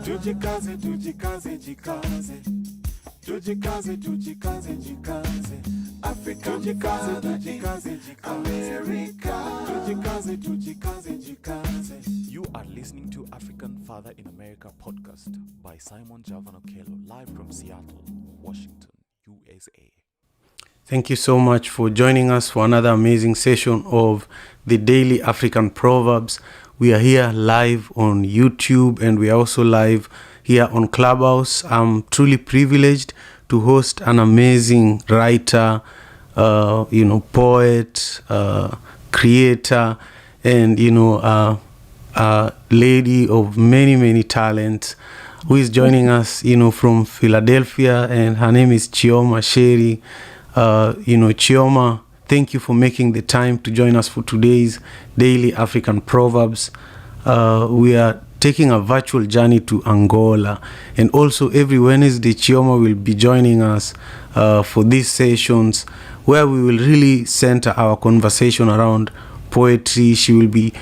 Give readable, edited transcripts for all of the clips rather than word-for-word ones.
Tujikaze, tujikaze, jikaze. Tujikaze, tujikaze, jikaze. Africa, tujikaze, tujikaze, jikaze. America, tujikaze, tujikaze, jikaze. You are listening to African Father in America podcast by Simon Javanokelo, live from Seattle, Washington, USA. Thank you so much for joining us for another amazing session of the Daily African Proverbs. We are here live on YouTube and we are also live here on Clubhouse. I'm truly privileged to host an amazing writer, poet, creator, and, a lady of many, many talents who is joining us, from Philadelphia, and her name is Chioma Sheri. Chioma, thank you for making the time to join us for today's Daily African Proverbs. We are taking a virtual journey to Angola, and also every Wednesday, Chioma will be joining us for these sessions where we will really center our conversation around poetry. She will be,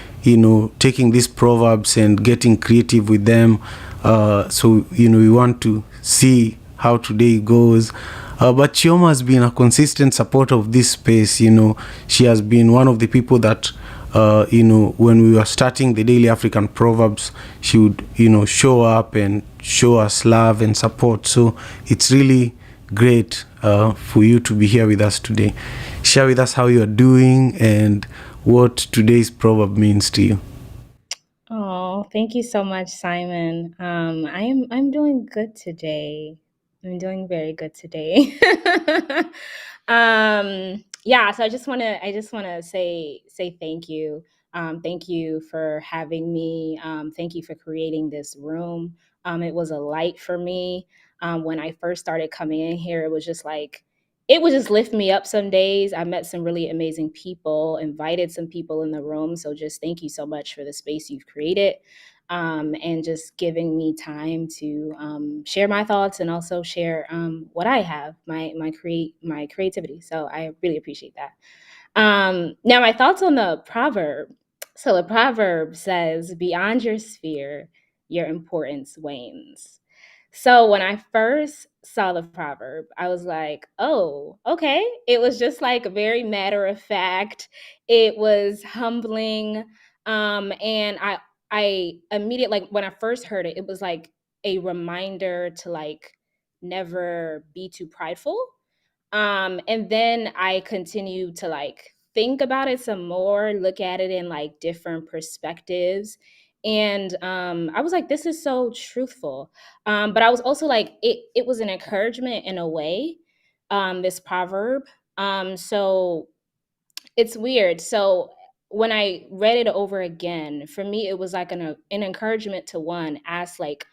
taking these proverbs and getting creative with them. So we want to see how today goes. But Chioma has been a consistent supporter of this space. She has been one of the people that, when we were starting the Daily African Proverbs, she would, show up and show us love and support. So it's really great for you to be here with us today. Share with us how you are doing and what today's proverb means to you. Oh, thank you so much, Simon. I'm doing good today. I'm doing very good today. So I just wanna say thank you. Thank you for having me. Thank you for creating this room. It was a light for me. When I first started coming in here, it would just lift me up some days. I met some really amazing people, invited some people in the room. So just thank you so much for the space you've created, and just giving me time to share my thoughts and also share what I have, my creativity. So I really appreciate that. Now my thoughts on the proverb. So the proverb says, "Beyond your sphere, your importance wanes." So when I first saw the proverb, I was like, "Oh, okay." It was just like very matter of fact. It was humbling, and I immediately, like when I first heard it, it was like a reminder to like never be too prideful. And then I continued to like think about it some more, look at it in like different perspectives. And I was like, this is so truthful. But I was also like, it was an encouragement in a way, this proverb. So it's weird. So when I read it over again, for me, it was like an encouragement to one, ask like,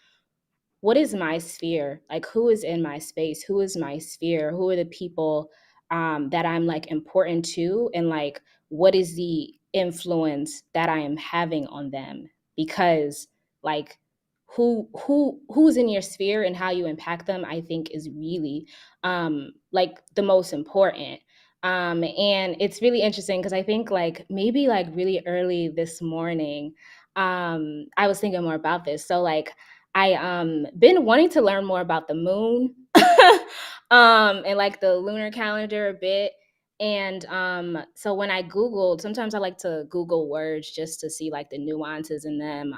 what is my sphere? Like, who is in my space? Who is my sphere? Who are the people that I'm like important to? And like, what is the influence that I am having on them? Because like, who's in your sphere and how you impact them, I think is really like the most important. And it's really interesting because I think like maybe like really early this morning, I was thinking more about this. So like I been wanting to learn more about the moon and like the lunar calendar a bit. And so when I Googled, sometimes I like to Google words just to see like the nuances in them.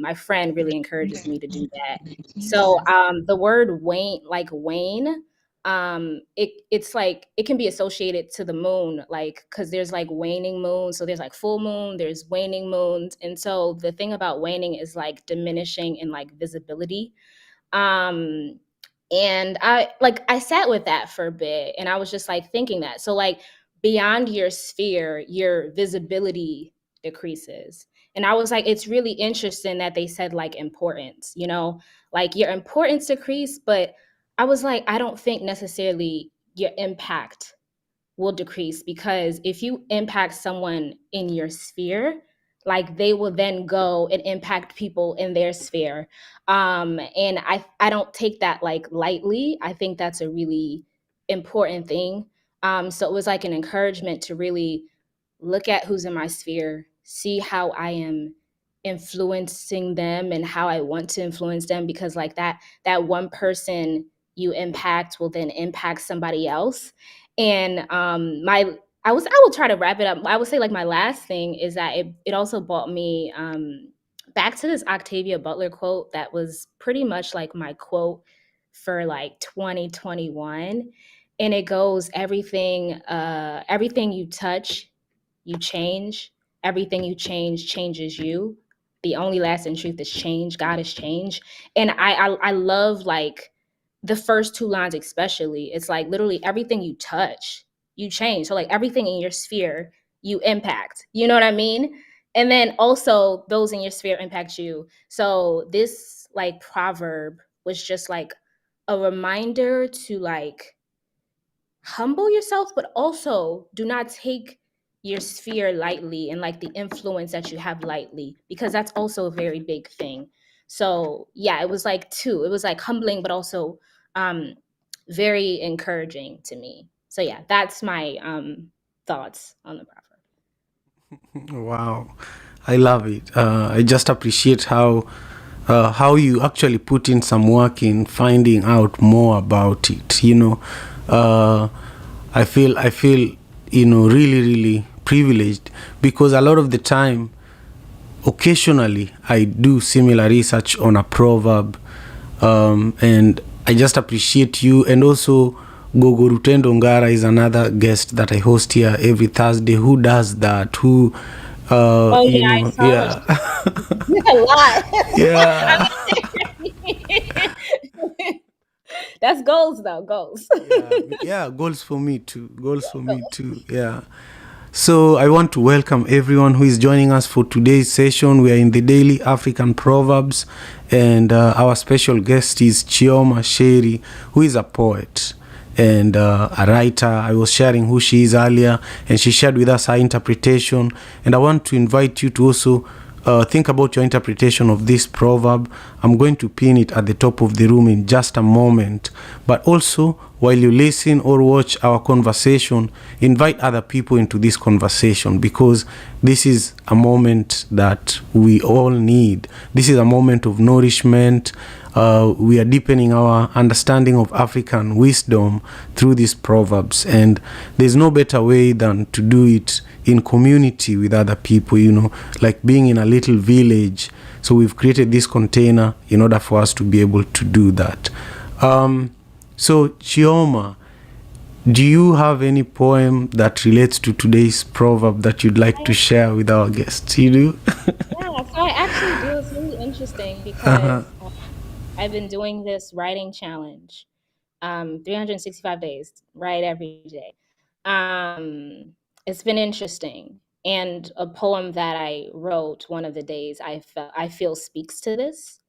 My friend really encourages me to do that. So the word wane, like wane, it's like it can be associated to the moon, like because there's like waning moon, so there's like full moon, there's waning moons. And so the thing about waning is like diminishing in like visibility. Um and I sat with that for a bit, and I was just like thinking that, so like beyond your sphere, your visibility decreases. And I was like, it's really interesting that they said like importance, like your importance decrease. But I was like, I don't think necessarily your impact will decrease, because if you impact someone in your sphere, like they will then go and impact people in their sphere. And I don't take that like lightly. I think that's a really important thing. So it was like an encouragement to really look at who's in my sphere, see how I am influencing them and how I want to influence them, because like that one person you impact will then impact somebody else. And my I will try to wrap it up. I would say like my last thing is that it also brought me back to this Octavia Butler quote that was pretty much like my quote for like 2021. And it goes, everything you touch, you change. Everything you change changes you. The only lasting truth is change. God is change. And I love like the first two lines especially. It's like literally everything you touch, you change. So like everything in your sphere, you impact. You know what I mean? And then also those in your sphere impact you. So this like proverb was just like a reminder to like humble yourself, but also do not take your sphere lightly and like the influence that you have lightly, because that's also a very big thing. So yeah, it was like two. It was like humbling, but also um very encouraging to me. So yeah, that's my thoughts on the proverb. Wow, I love it. I just appreciate how you actually put in some work in finding out more about it. Uh, I feel really privileged, because a lot of the time, occasionally I do similar research on a proverb, and I just appreciate you. And also, Gogo Rutendo Ngara is another guest that I host here every Thursday, who does that, who Oh yeah, I saw what yeah. you did a lot. Yeah. That's goals though, goals. Yeah, goals for me too. Goals for me too. Yeah. So I want to welcome everyone who is joining us for today's session. We are in the Daily African Proverbs, and our special guest is Chioma Sheri, who is a poet and a writer. I was sharing who she is earlier, and she shared with us her interpretation. And I want to invite you to also think about your interpretation of this proverb. I'm going to pin it at the top of the room in just a moment. But also, while you listen or watch our conversation, invite other people into this conversation, because this is a moment that we all need. This is a moment of nourishment. We are deepening our understanding of African wisdom through these proverbs, and there's no better way than to do it in community with other people, like being in a little village. So we've created this container in order for us to be able to do that. So Chioma, do you have any poem that relates to today's proverb that you'd like to share with our guests? You do? Yeah, so I actually do. It's really interesting because I've been doing this writing challenge, 365 days, write every day. It's been interesting. And a poem that I wrote one of the days I feel speaks to this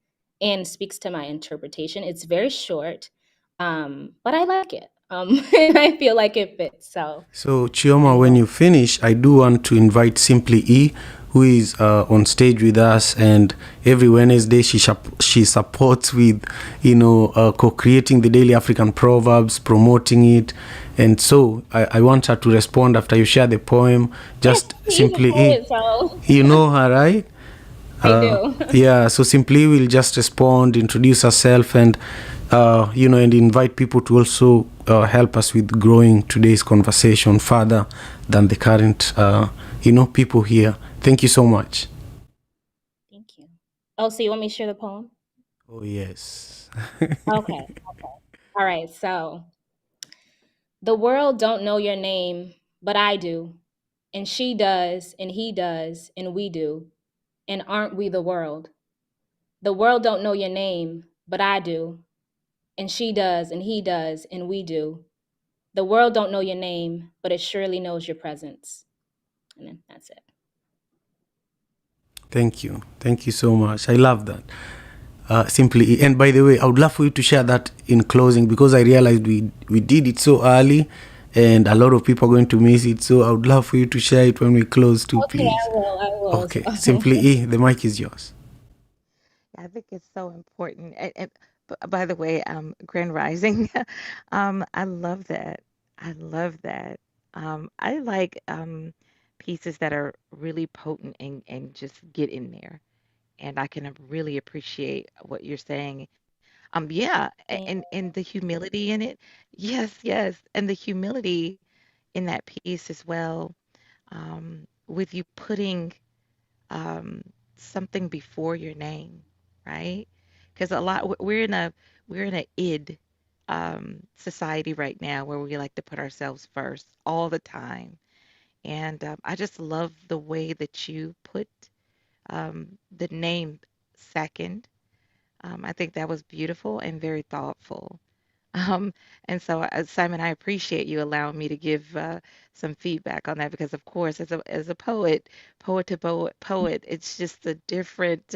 and speaks to my interpretation. It's very short, but I like it. And I feel like it fits. So So, Chioma, I'm when going. you finish, I do want to invite Simply E, who is on stage with us, and every Wednesday she supports with, co-creating the Daily African Proverbs, promoting it, and so I want her to respond after you share the poem. Yes, Just he's a Simply E, poet, so you know her, right? I do. Yeah, so Simply will just respond, introduce herself, and and invite people to also help us with growing today's conversation further than the current people here. Thank you so much. Thank you. Oh, so you want me to share the poem? Oh yes. Okay. All right. So the world don't know your name, but I do. And she does, and he does, and we do. And aren't we the world? The world don't know your name, but I do. And she does, and he does, and we do. The world don't know your name, but it surely knows your presence. And then that's it. Thank you so much. I love that. Simply, and by the way, I would love for you to share that in closing, because I realized we did it so early and a lot of people are going to miss it, so I would love for you to share it when we close too, Okay, I please. will. I will. Okay, Simply E, the mic is yours. I think it's so important. And by the way, Grand Rising, I love that. I love that. I like pieces that are really potent and just get in there. and I can really appreciate what you're saying. Yeah, Thank and the humility in it. Yes, yes, and the humility in that piece as well. With you putting um, something before your name, right? Because we're in a id society right now where we like to put ourselves first all the time, and I just love the way that you put the name second. I think that was beautiful and very thoughtful. Um, and so, Simon, I appreciate you allowing me to give some feedback on that because, of course, as a poet, poet to poet, it's just a different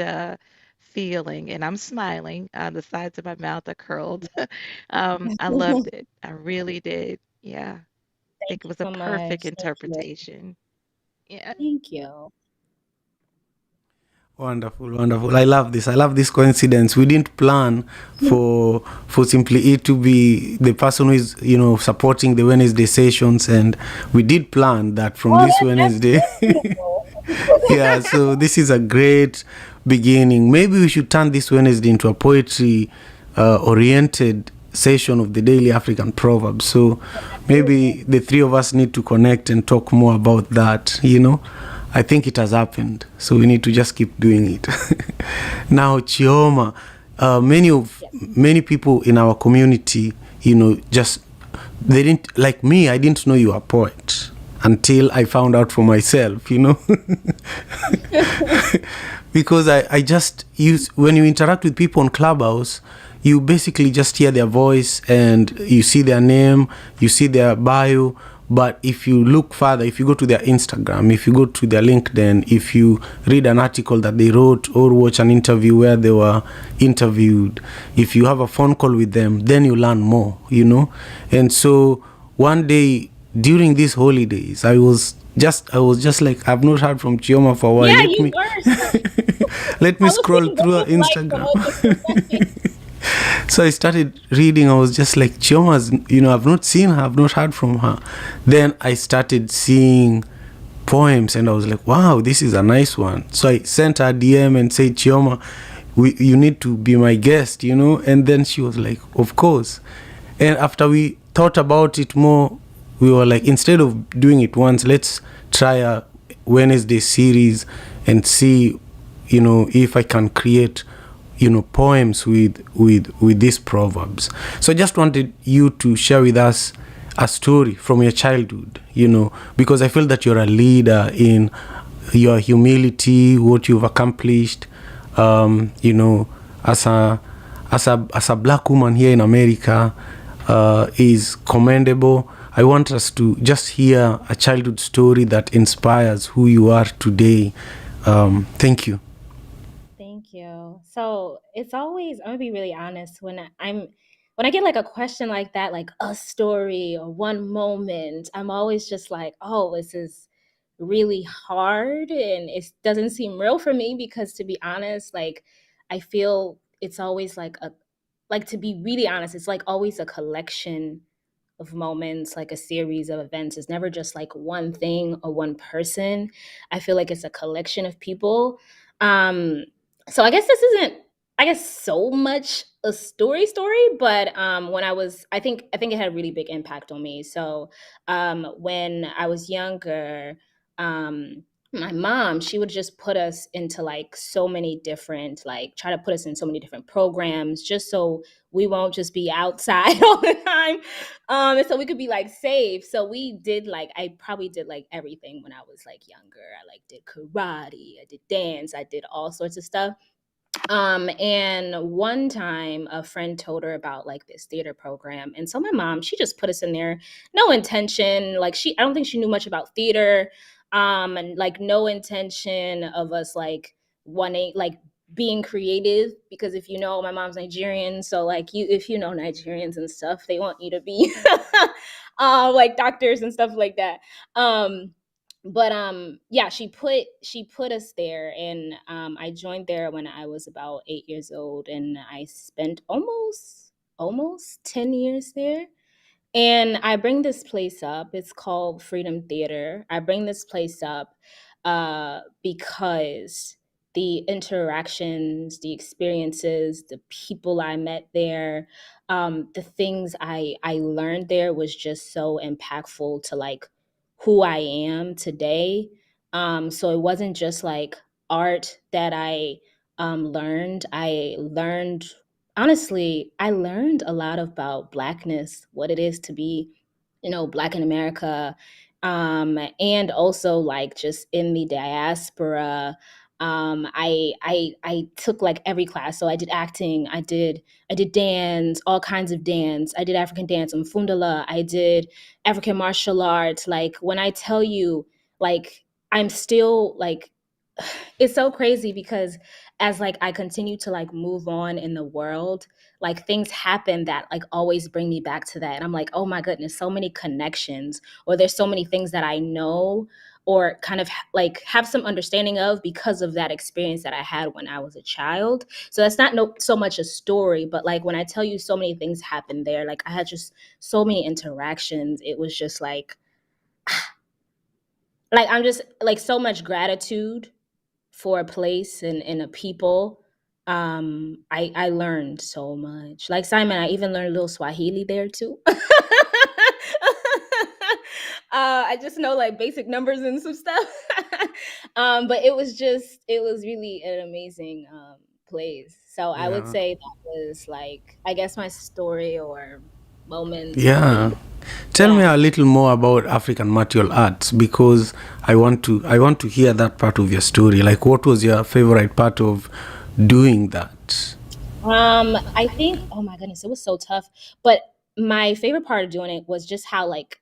feeling. And I'm smiling. The sides of my mouth are curled. I loved you. it. I really did. Yeah, I Thank think it you was a so perfect much. Thank you. interpretation. Yeah. Thank you. Wonderful, wonderful. I love this. I love this coincidence. We didn't plan for Simply It to be the person who is, supporting the Wednesday sessions, and we did plan that from Oh, this that's Wednesday. beautiful. Yeah, so this is a great beginning. Maybe we should turn this Wednesday into a poetry oriented session of the Daily African Proverbs. So maybe the three of us need to connect and talk more about that. I think it has happened, so we need to just keep doing it. Now, Chioma, Yes. many people in our community, just they didn't like me. I didn't know you were a poet until I found out for myself. Because I just use when you interact with people on Clubhouse, you basically just hear their voice and you see their name, you see their bio. But if you look further, if you go to their Instagram, if you go to their LinkedIn, if you read an article that they wrote or watch an interview where they were interviewed, if you have a phone call with them, then you learn more. And so one day during these holidays, I was just like, I've not heard from Chioma for a while. Yeah, Let you me were. So let me I was scroll thinking, what through her is like from Instagram. a different perspective? So I started reading. I was just like, Chioma's, I've not seen her, I've not heard from her. Then I started seeing poems and I was like, wow, this is a nice one. So I sent her a DM and said, Chioma, you need to be my guest. And then she was like, of course. And after we thought about it more, we were like, instead of doing it once, let's try a Wednesday series and see, if I can create, poems with these proverbs. So I just wanted you to share with us a story from your childhood, because I feel that you're a leader in your humility, what you've accomplished, as a black woman here in America, is commendable. I want us to just hear a childhood story that inspires who you are today. Thank you. Thank you. So it's always, I'm gonna be really honest, when I get like a question like that, like a story or one moment, I'm always just like, oh, this is really hard and it doesn't seem real for me because to be honest, like I feel it's always like to be really honest, it's like always a collection of moments, like a series of events. It's never just like one thing or one person. I feel like it's a collection of people. Um, so I guess this isn't, I guess, so much a story, but when I think it had a really big impact on me. So when I was younger, my mom, she would just put us into like so many different, like try to put us in so many different programs just so we won't just be outside all the time. And so we could be like safe. So I probably did like everything when I was like younger. I like did karate, I did dance, I did all sorts of stuff. And one time a friend told her about like this theater program. And so my mom, she just put us in there, no intention. Like I don't think she knew much about theater. And like no intention of us like wanting like being creative because if you know my mom's Nigerian, so like if you know Nigerians and stuff, they want you to be like doctors and stuff like that. But yeah, she put us there and I joined there when I was about 8 years old and I spent almost 10 years there. And I bring this place up, it's called Freedom Theater. I bring this place up because the interactions, the experiences, the people I met there, the things I learned there was just so impactful to like who I am today. So it wasn't just like art that I learned. I learned, honestly, I learned a lot about Blackness, what it is to be, Black in America, and also like just in the diaspora. I took like every class. So I did acting, I did dance, all kinds of dance. I did African dance, Mfundala. I did African martial arts. Like when I tell you, like I'm still like, it's so crazy because as like I continue to like move on in the world, like things happen that like always bring me back to that. And I'm like, oh my goodness, so many connections, or there's so many things that I know or kind of like have some understanding of because of that experience that I had when I was a child. So that's not so much a story, but like when I tell you so many things happened there, like I had just so many interactions. It was just like I'm just like so much gratitude for a place and a people. I learned so much. Like Simon, I even learned a little Swahili there too. I just know like basic numbers and some stuff. But it was really an amazing place. So I would Yeah. say that was like, I guess my story or moments of Yeah. being, Tell me yeah. a little more about African martial arts because I want to hear that part of your story. Like what was your favorite part of doing that? I think, oh my goodness, it was so tough. But my favorite part of doing it was just how like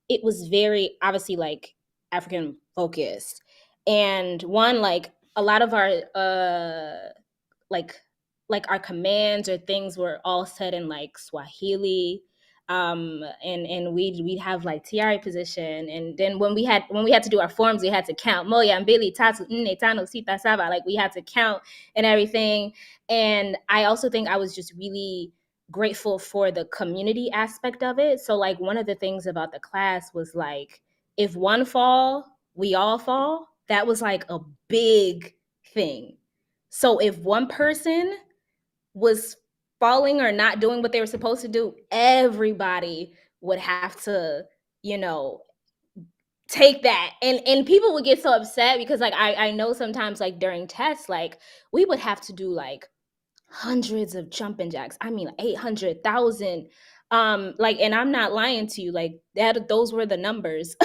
it was very obviously like African focused. And one, like a lot of our like our commands or things were all said in like Swahili. And we'd have like TRA position, and then when we had to do our forms, we had to count moya mbili tatu nne tano sita saba, like we had to count and everything. And I also think I was just really grateful for the community aspect of it. So like one of the things about the class was like, if one fall, we all fall. That was like a big thing. So if one person was falling or not doing what they were supposed to do, everybody would have to, you know, take that. And people would get so upset because like I know sometimes like during tests, like we would have to do like hundreds of jumping jacks. I mean, like 800,000. Like, and I'm not lying to you, like that, those were the numbers.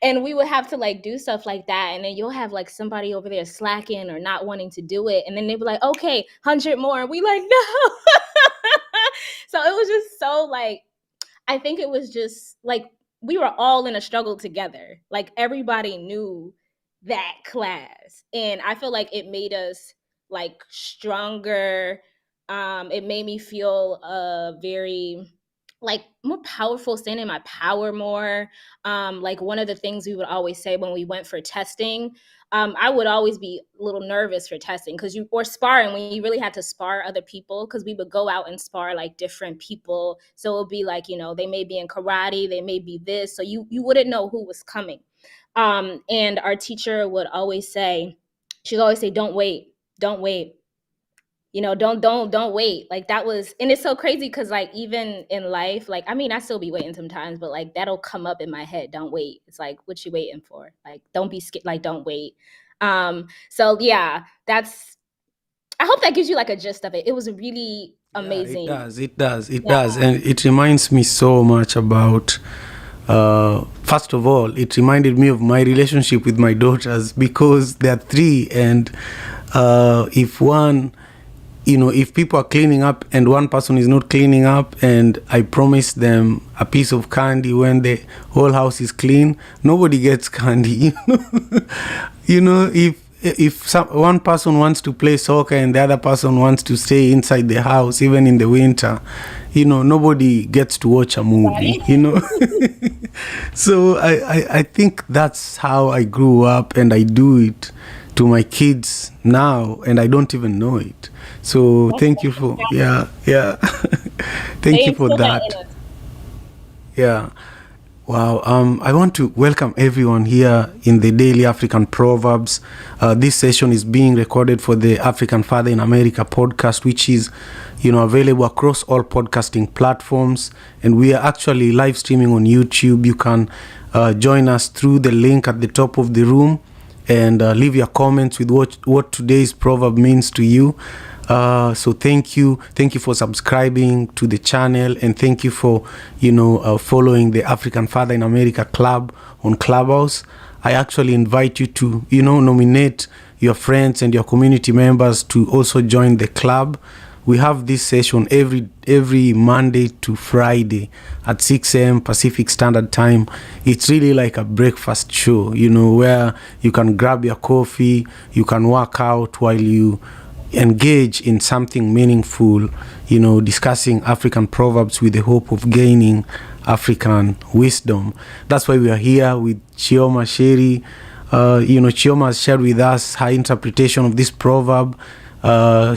And we would have to like do stuff like that. And then you'll have like somebody over there slacking or not wanting to do it. And then they'd be like, okay, 100 more. And we like, no. So it was just so like, I think it was just like we were all in a struggle together. Like everybody knew that class. And I feel like it made us like stronger. It made me feel very like more powerful, standing in my power more. Like one of the things we would always say when we went for testing, I would always be a little nervous for testing because you or sparring when you really had to spar other people, because we would go out and spar like different people. So it would be like, they may be in karate, they may be this. So you wouldn't know who was coming. And our teacher would always say, she'd always say, don't wait. Don't wait. Like that was, and it's so crazy because like even in life, like I mean, I still be waiting sometimes, but like that'll come up in my head. Don't wait. It's like, what you waiting for? Like, don't be scared. Like, don't wait. So yeah, that's. I hope that gives you like a gist of it. It was a really Yeah, it amazing. does. It does. It Yeah. does. And it reminds me so much about, first of all, it reminded me of my relationship with my daughters because they're three. And if one, if people are cleaning up and one person is not cleaning up, and I promise them a piece of candy when the whole house is clean, nobody gets candy. If one person wants to play soccer and the other person wants to stay inside the house, even in the winter, nobody gets to watch a movie. So I think that's how I grew up, and I do it to my kids now, and I don't even know it. So thank you for thank They you for instill that that. in us. Yeah. Wow, I want to welcome everyone here in the Daily African Proverbs. This session is being recorded for the African Father in America podcast, which is, available across all podcasting platforms. And we are actually live streaming on YouTube. You can join us through the link at the top of the room and leave your comments with what today's proverb means to you. So thank you for subscribing to the channel, and thank you for following the African Father in America Club on Clubhouse. I actually invite you to nominate your friends and your community members to also join the club. We have this session every Monday to Friday at 6 a.m. Pacific Standard Time. It's really like a breakfast show, where you can grab your coffee, you can work out while you engage in something meaningful, discussing African proverbs with the hope of gaining African wisdom. That's why we are here with Chioma Sheri. Chioma has shared with us her interpretation of this proverb.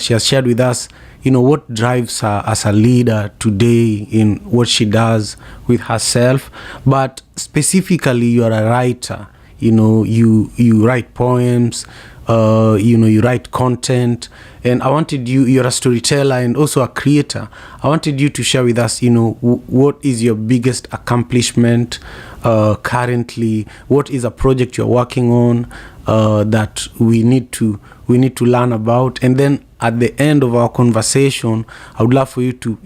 She has shared with us, what drives her as a leader today in what she does with herself. But specifically, you are a writer. You write poems. You write content, and I wanted you're a storyteller and also a creator. I wanted you to share with us, what is your biggest accomplishment currently? What is a project you're working on that we need to learn about? And then at the end of our conversation, I would love for you to,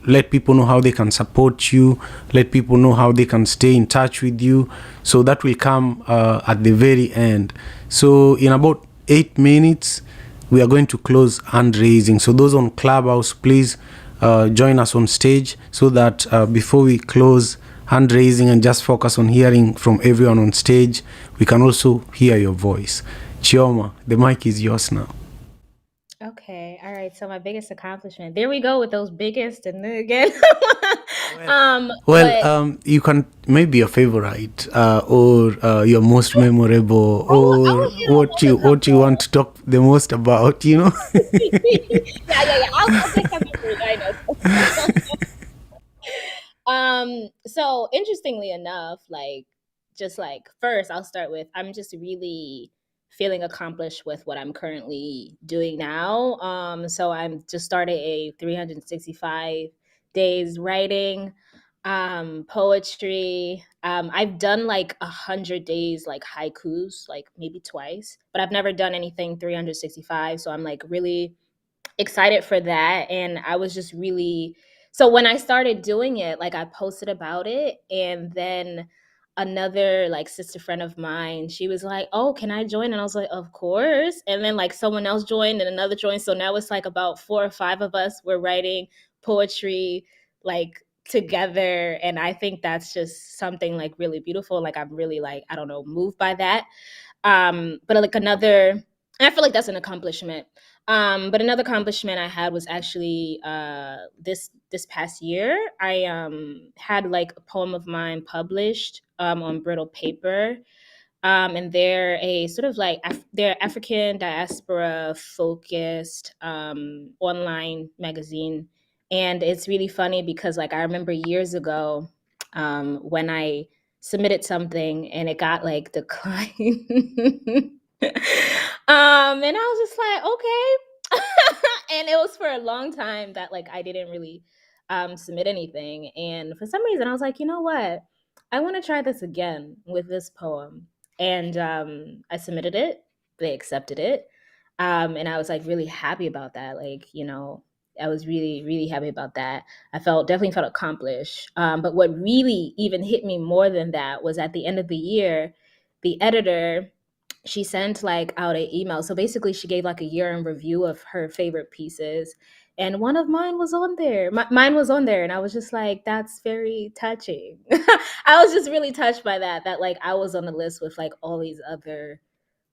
let people know how they can support you, let people know how they can stay in touch with you. So that will come at the very end. So in about 8 minutes, we are going to close hand raising. So those on Clubhouse, please join us on stage so that before we close hand raising and just focus on hearing from everyone on stage, we can also hear your voice. Chioma, the mic is yours now. Okay. All right. So my biggest accomplishment. There we go with those biggest, and then again. You can maybe your favorite or your most memorable, or what you want to talk the most about. Yeah. I'll take something for So interestingly enough, first I'll start with, I'm just really feeling accomplished with what I'm currently doing now. So I'm just started a 365 days writing poetry. I've done like 100 days like haikus, like maybe twice, but I've never done anything 365. So I'm like really excited for that. And I was just really, so when I started doing it, like I posted about it, and then another like sister friend of mine, she was like, "Oh, can I join?" And I was like, "Of course." And then like someone else joined and another joined. So now it's like about 4 or 5 of us were writing poetry like together. And I think that's just something like really beautiful. Like I'm really like, I don't know, moved by that. But like another, I feel like that's an accomplishment. But another accomplishment I had was actually this past year. I had like a poem of mine published on brittle paper. And they're a sort of like they're African diaspora focused online magazine. And it's really funny because like I remember years ago when I submitted something and it got like declined. And I was just like, okay. And it was for a long time that like I didn't really submit anything. And for some reason I was like, you know what? I want to try this again with this poem. And I submitted it. They accepted it. And I was like really happy about that. Like, I was really, really happy about that. I definitely felt accomplished. But what really even hit me more than that was at the end of the year, the editor, she sent like out an email. So basically she gave like a year in review of her favorite pieces. And one of mine was on there. Mine was on there. And I was just like, that's very touching. I was just really touched by that like I was on the list with like all these other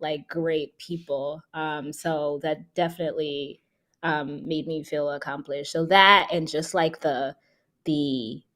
like great people. So that definitely made me feel accomplished. So that, and just like the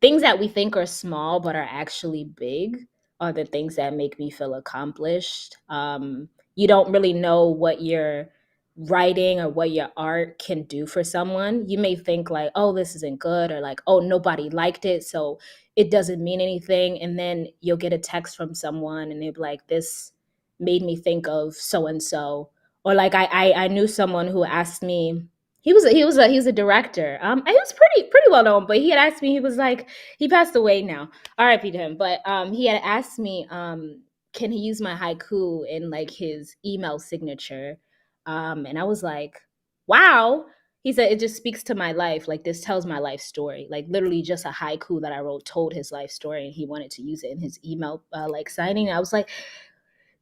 things that we think are small but are actually big, are the things that make me feel accomplished. You don't really know what you're writing or what your art can do for someone. You may think like, oh, this isn't good, or like, oh, nobody liked it, so it doesn't mean anything. And then you'll get a text from someone and they'll be like, this made me think of so and so. Or like I knew someone who asked me, he was a director. He was pretty well known, but he had asked me, he was like, he passed away now. RIP to him. But he had asked me, can he use my haiku in like his email signature? And I was like, wow. He said, it just speaks to my life. Like, this tells my life story. Like, literally, just a haiku that I wrote told his life story, and he wanted to use it in his email, like, signing. I was like,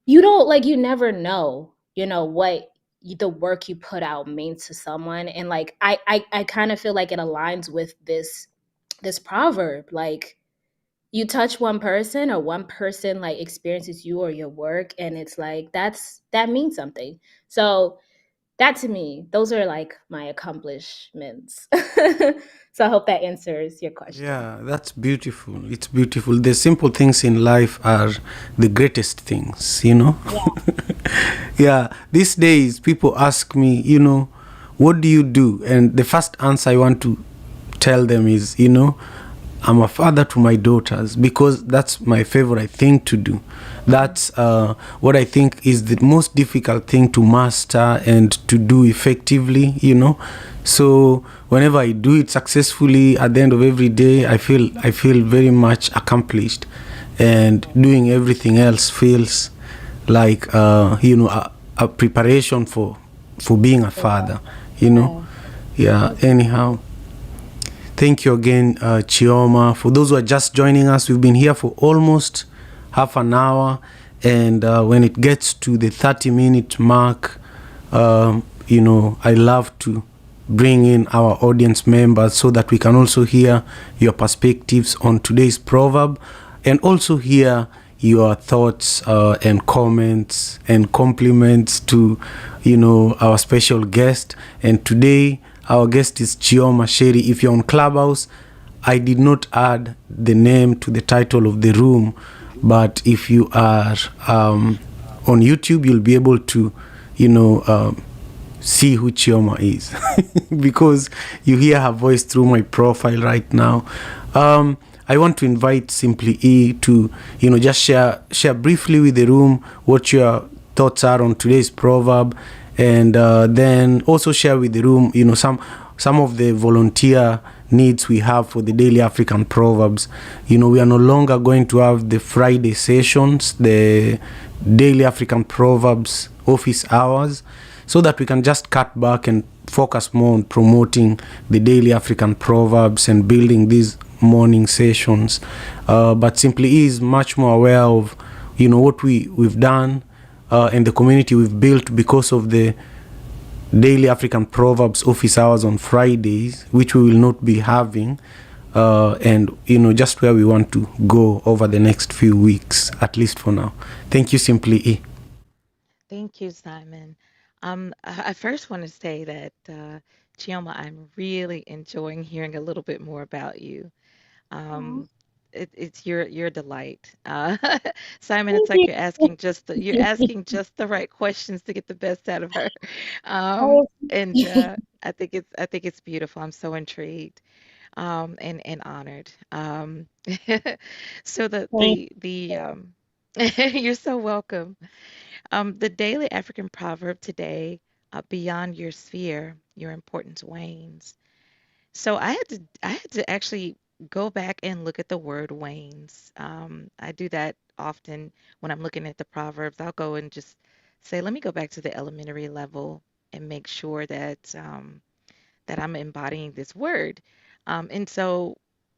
you don't, like, you never know, what the work you put out means to someone. And like, I kind of feel like it aligns with this proverb. Like, you touch one person, or one person like experiences you or your work, and it's like, that means something. So that, to me, those are like my accomplishments. So I hope that answers your question. Yeah, that's beautiful. It's beautiful. The simple things in life are the greatest things, you know? Yeah. Yeah, these days people ask me, what do you do? And the first answer I want to tell them is, I'm a father to my daughters, because that's my favorite thing to do. That's what I think is the most difficult thing to master and to do effectively. So whenever I do it successfully, at the end of every day, I feel very much accomplished, and doing everything else feels like a preparation for being a father. You know, Yeah. yeah. Anyhow. Thank you again, Chioma. For those who are just joining us, we've been here for almost half an hour. And when it gets to the 30-minute mark, I love to bring in our audience members so that we can also hear your perspectives on today's proverb, and also hear your thoughts and comments and compliments to our special guest. And today our guest is Chioma Sheri. If you're on Clubhouse, I did not add the name to the title of the room, but if you are on YouTube, you'll be able to see who Chioma is because you hear her voice through my profile right now. I want to invite Simply E to just share briefly with the room what your thoughts are on today's proverb, and then also share with the room some of the volunteer needs we have for the daily African proverbs. We are no longer going to have the Friday sessions, the daily African proverbs office hours, so that we can just cut back and focus more on promoting the daily African proverbs and building these morning sessions. But Simply is much more aware of what we've done and the community we've built because of the daily African proverbs office hours on Fridays, which we will not be having, and just where we want to go over the next few weeks, at least for now. Thank you, Simply E. Thank you, Simon. I first want to say that, Chioma, I'm really enjoying hearing a little bit more about you. Aw, Um, it's your delight. Simon, thank it's like you. you're asking just the right questions to get the best out of her. Oh, And I think it's beautiful. I'm so intrigued, and honored. So thank you're so welcome. The daily African proverb today, beyond your sphere, your importance wanes. So I had to actually go back and look at the word wanes. I do that often when I'm looking at the proverbs. I'll go and just say, let me go back to the elementary level and make sure that I'm embodying this word. And so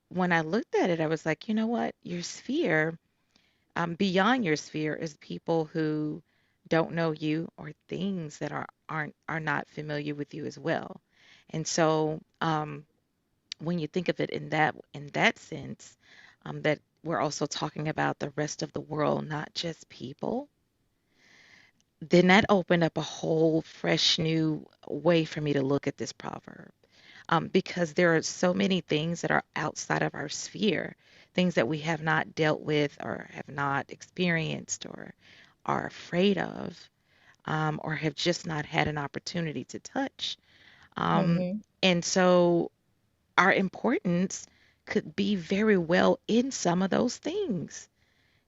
when I looked at it, I was like, you know what? Your sphere, beyond your sphere, is people who don't know you, or things that are not familiar with you as well. And so, when you think of it in that sense, that we're also talking about the rest of the world, not just people, then that opened up a whole fresh new way for me to look at this proverb. Because there are so many things that are outside of our sphere, things that we have not dealt with or have not experienced or are afraid of. or have just not had an opportunity to touch. Um, Mhm. and so our importance could be very well in some of those things.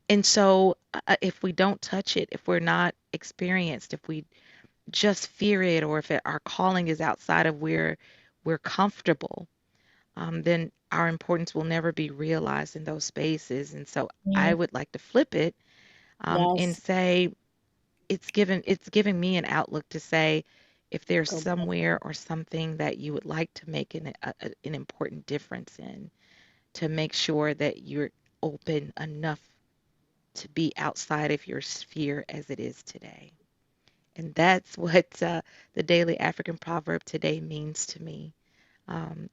And so, if we don't touch it, if we're not experienced, if we just fear it, or if our calling is outside of where we're comfortable, then our importance will never be realized in those spaces. And so, I Mm. would like to flip it, and Yes. say it's giving me an outlook to say, if there's Go back. somewhere or something that you would like to make an important difference in, to make sure that you're open enough to be outside of your sphere as it is today. And that's what the daily African proverb today means to me. I'm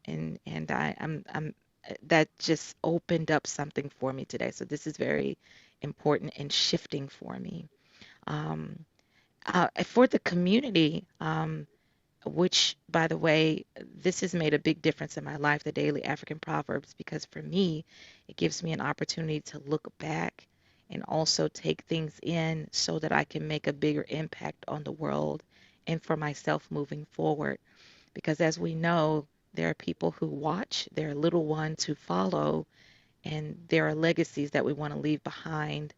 that just opened up something for me today. So this is very important and shifting for me. Um, for the community, which, by the way, this has made a big difference in my life, the daily African Proverbs, because for me, it gives me an opportunity to look back and also take things in so that I can make a bigger impact on the world and for myself moving forward. Because as we know, there are people who watch, there are little ones who follow, and there are legacies that we want to leave behind.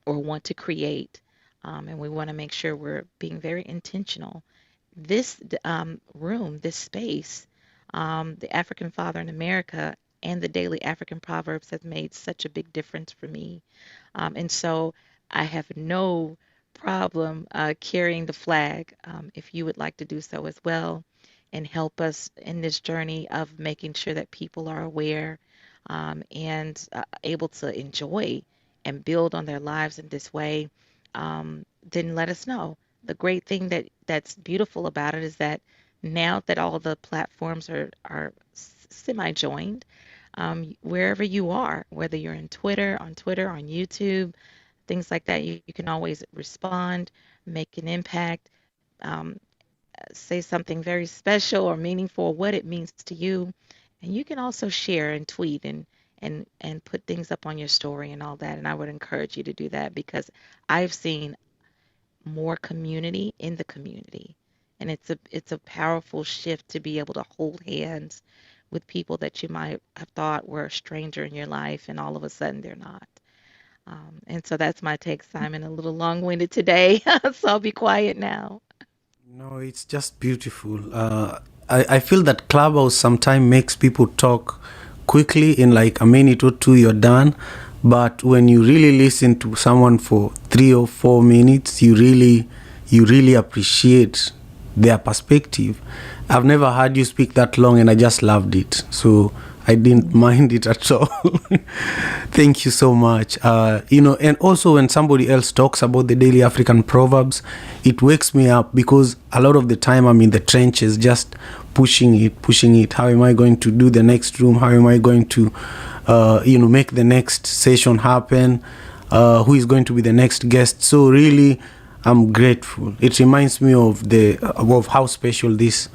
Or want to create, and we want to make sure we're being very intentional. This room, this space, the African Father in America, and the daily African Proverbs have made such a big difference for me. And so I have no problem carrying the flag, if you would like to do so as well, and help us in this journey of making sure that people are aware, and able to enjoy and build on their lives in this way. Then let us know. The great thing that's beautiful about it is that now that all the platforms are semi joined, wherever you are, whether you're on Twitter, on YouTube, things like that, you can always respond, make an impact, um, say something very special or meaningful, what it means to you. And you can also share and tweet and put things up on your story and all that. And I would encourage you to do that, because I've seen more community in the community. And it's a powerful shift to be able to hold hands with people that you might have thought were a stranger in your life, and all of a sudden they're not. And so that's my take, Simon. A little long-winded today, so I'll be quiet now. No, it's just beautiful. I feel that Clubhouse sometimes makes people talk quickly in like a minute or two, you're done. But when you really listen to someone for 3 or 4 minutes, you really appreciate their perspective. I've never heard you speak that long, and I just loved it. So I didn't mind it at all. Thank you so much. And also when somebody else talks about the daily African proverbs, it wakes me up, because a lot of the time I'm in the trenches, just pushing it, pushing it. How am I going to do the next room? How am I going to, make the next session happen? Who is going to be the next guest? So really, I'm grateful. It reminds me of how special this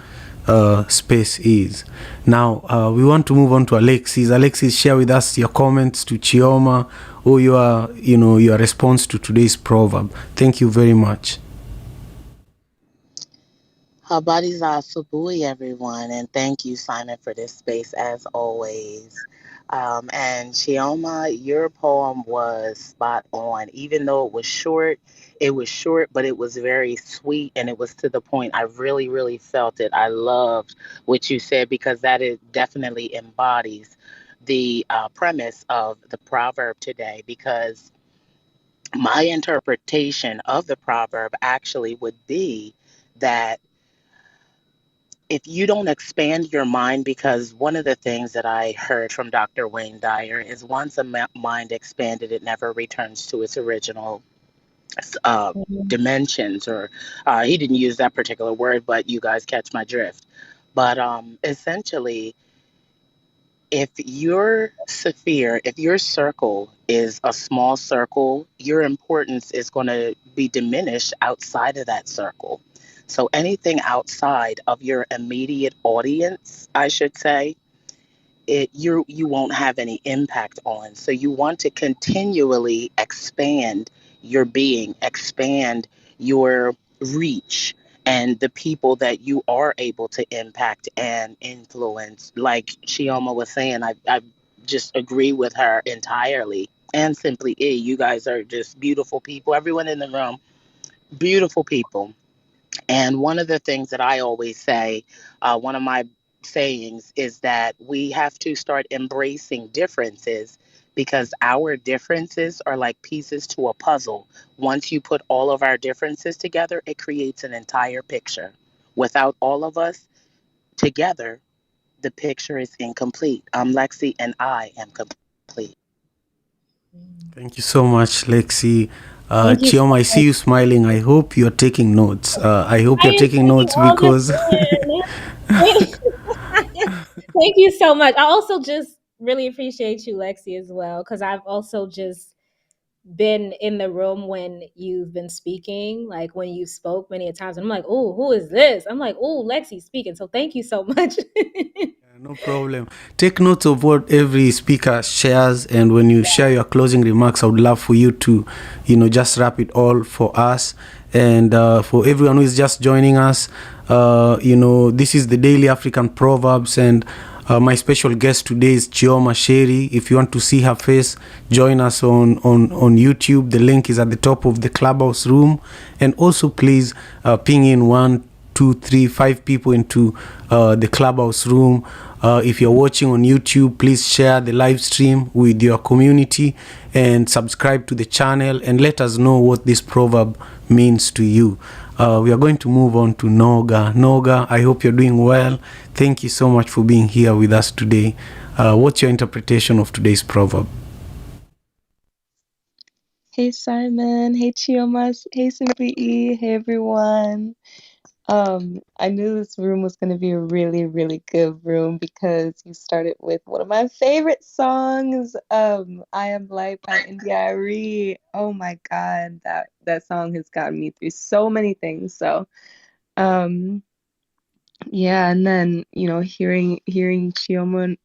space is. Now we want to move on to Alexis. Alexis, share with us your comments to Chioma, or your response to today's proverb. Thank you very much. Habari za asubuhi, everyone, and thank you, Simon, for this space as always. And Chioma, your poem was spot on. Even though it was short, but it was very sweet and it was to the point. I really, really felt it. I loved what you said, because that it definitely embodies the premise of the proverb today. Because my interpretation of the proverb actually would be that if you don't expand your mind, because one of the things that I heard from Dr. Wayne Dyer is once a mind expanded, it never returns to its original uh, Mhm. dimensions, or he didn't use that particular word, but you guys catch my drift. But essentially, if your sphere, if your circle is a small circle, your importance is going to be diminished outside of that circle. So anything outside of your immediate audience, I should say, you won't have any impact on. So you want to continually expand your being, expand your reach, and the people that you are able to impact and influence. Like Shioma was saying, I just agree with her entirely. And Simply E, you guys are just beautiful people. Everyone in the room, beautiful people. And one of the things that I always say, one of my sayings is that we have to start embracing differences, because our differences are like pieces to a puzzle. Once you put all of our differences together, it creates an entire picture. Without all of us together, the picture is incomplete. I'm Lexi and I am complete. Thank you so much, Lexi. Thank you so Chioma, I see much. you smiling. I hope you're taking notes. I hope I you're am taking taking notes all this because in. Thank you so much. I also just really appreciate you, Lexi, as well, because I've also just been in the room when you've been speaking, like when you spoke many a times. And I'm like, oh, who is this? I'm like, oh, Lexi speaking. So thank you so much. no problem. Take notes of what every speaker shares, and when you share your closing remarks, I would love for you to, just wrap it all for us. And for everyone who is just joining us, this is the Daily African Proverbs, and my special guest today is Chioma Sheri. If you want to see her face, join us on YouTube. The link is at the top of the clubhouse room. And also, please ping in 1, 2, 3, 5 people into the clubhouse room. If you're watching on YouTube, please share the live stream with your community and subscribe to the channel, and let us know what this proverb means to you. We are going to move on to Noga. Noga, I hope you're doing well. Thank you so much for being here with us today. What's your interpretation of today's proverb? Hey Simon, hey Chioma, hey Simply E, hey everyone. I knew this room was going to be a really, really good room because you started with one of my favorite songs, I Am Light by India.Arie. Oh my God, that song has gotten me through so many things. So, um, yeah, and then, hearing Chioma,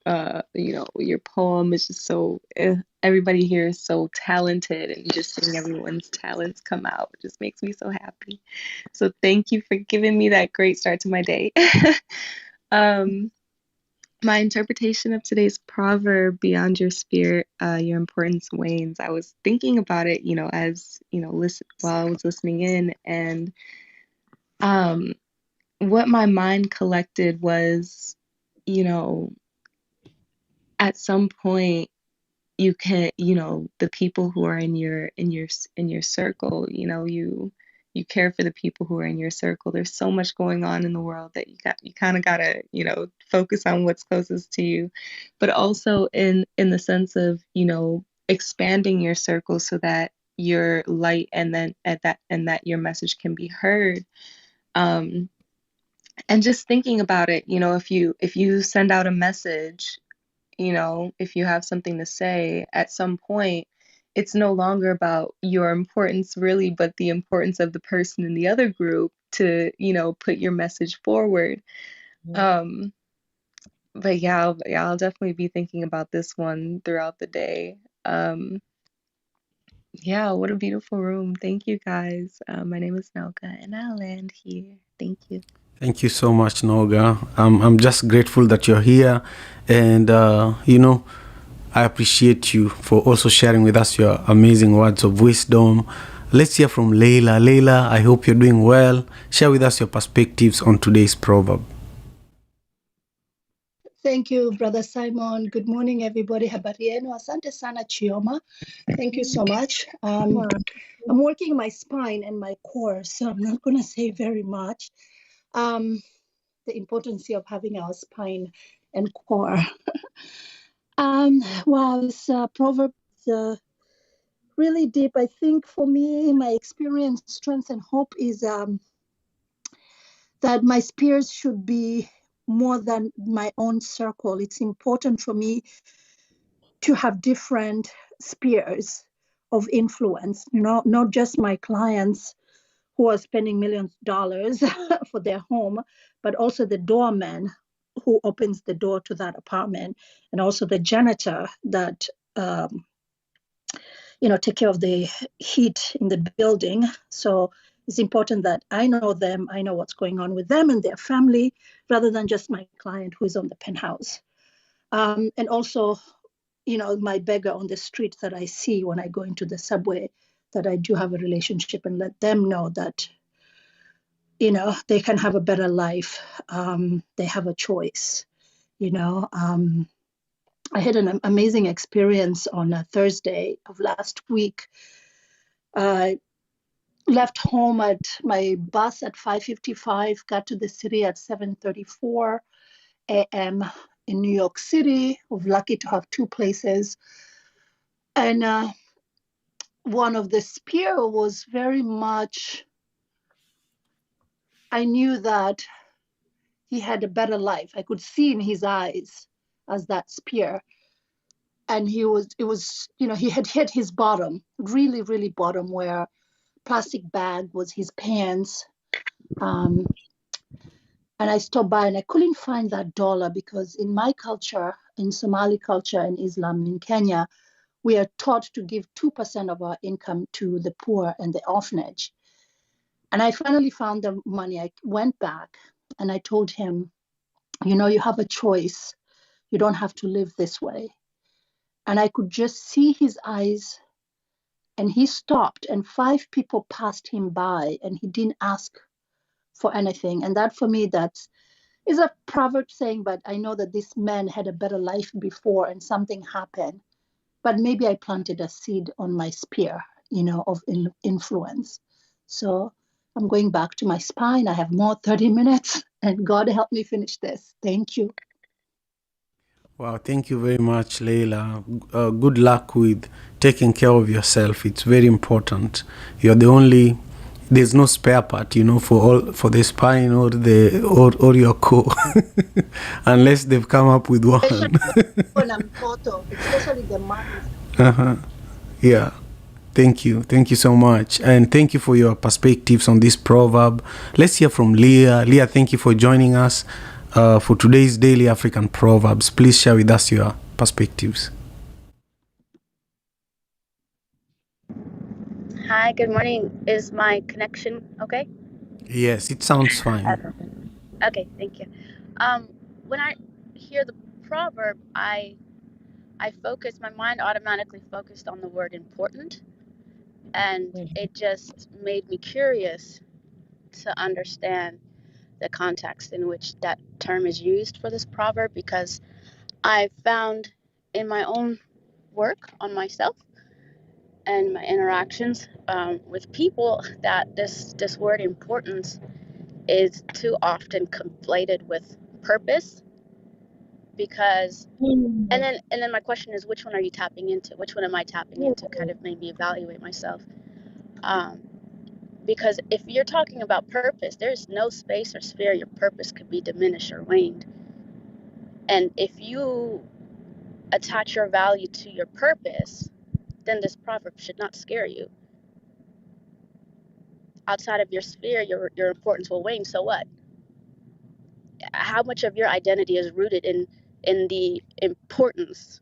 your poem is just so, everybody here is so talented, and just seeing everyone's talents come out just makes me so happy. So thank you for giving me that great start to my day. Um, my interpretation of today's proverb, beyond your spirit, your importance wanes. I was thinking about it, as, while I was listening in, and um, what my mind collected was, you know, at some point you can, the people who are in your circle, you care for the people who are in your circle. There's so much going on in the world that you kind of gotta, focus on what's closest to you, but also in the sense of, expanding your circle so that your light and that your message can be heard. Um, and just thinking about it, if you send out a message, if you have something to say, at some point, it's no longer about your importance really, but the importance of the person in the other group to, put your message forward. Um, but I'll definitely be thinking about this one throughout the day. Yeah, what a beautiful room. Thank you guys. My name is Nelka, and I'll land here. Thank you. Thank you so much, Noga. I'm just grateful that you're here, and I appreciate you for also sharing with us your amazing words of wisdom. Let's hear from Leila. Leila, I hope you're doing well. Share with us your perspectives on today's proverb. Thank you, Brother Simon. Good morning, everybody. Habari yenu. Asante sana, Chioma. Thank you so much. I'm working my spine and my core, so I'm not going to say very much. The importance of having our spine and core. Wow, this proverb is really deep. I think for me, my experience, strength, and hope is that my spears should be more than my own circle. It's important for me to have different spheres of influence, not just my clients who are spending millions of dollars for their home, but also the doorman who opens the door to that apartment, and also the janitor that take care of the heat in the building. So It's important that I know them, I know what's going on with them and their family, rather than just my client who is on the penthouse. And also, my beggar on the street that I see when I go into the subway, that I do have a relationship, and let them know that, they can have a better life. They have a choice. I had an amazing experience on a Thursday of last week. I left home at my bus at 5:55, got to the city at 7:34 a.m. in New York City. I was lucky to have two places. And one of the spear was very much, I knew that he had a better life. I could see in his eyes as that spear. And he had hit his bottom, really, really bottom, where plastic bag was his pants. And I stopped by and I couldn't find that dollar, because in my culture, in Somali culture and Islam in Kenya, we are taught to give 2% of our income to the poor and the orphanage. And I finally found the money. I went back and I told him, you have a choice. You don't have to live this way. And I could just see his eyes, and he stopped, and 5 people passed him by and he didn't ask for anything. And that, for me, that is a proverb saying, but I know that this man had a better life before and something happened. But maybe I planted a seed on my spear, of influence. So I'm going back to my spine. I have more 30 minutes, and God help me finish this. Thank you. Wow, thank you very much, Leila. Good luck with taking care of yourself. It's very important. You're the only. There's no spare part, for the spine or or your core, unless they've come up with one. When I'm photo, especially the money. Yeah. Thank you so much, and thank you for your perspectives on this proverb. Let's hear from Leah. Leah, thank you for joining us for today's Daily African Proverbs. Please share with us your perspectives. Hi, good morning. Is my connection okay? Yes, it sounds fine. Okay, thank you. When I hear the proverb, I focus, my mind automatically focused on the word important, and it just made me curious to understand the context in which that term is used for this proverb, because I found in my own work on myself and my interactions with people that this word importance is too often conflated with purpose, because and then my question is, which one are you tapping into? Which one am I tapping into? Kind of made me evaluate myself, because if you're talking about purpose, there's no space or sphere your purpose could be diminished or waned. And if you attach your value to your purpose, then this proverb should not scare you. Outside of your sphere, your importance will wane. So what? How much of your identity is rooted in the importance,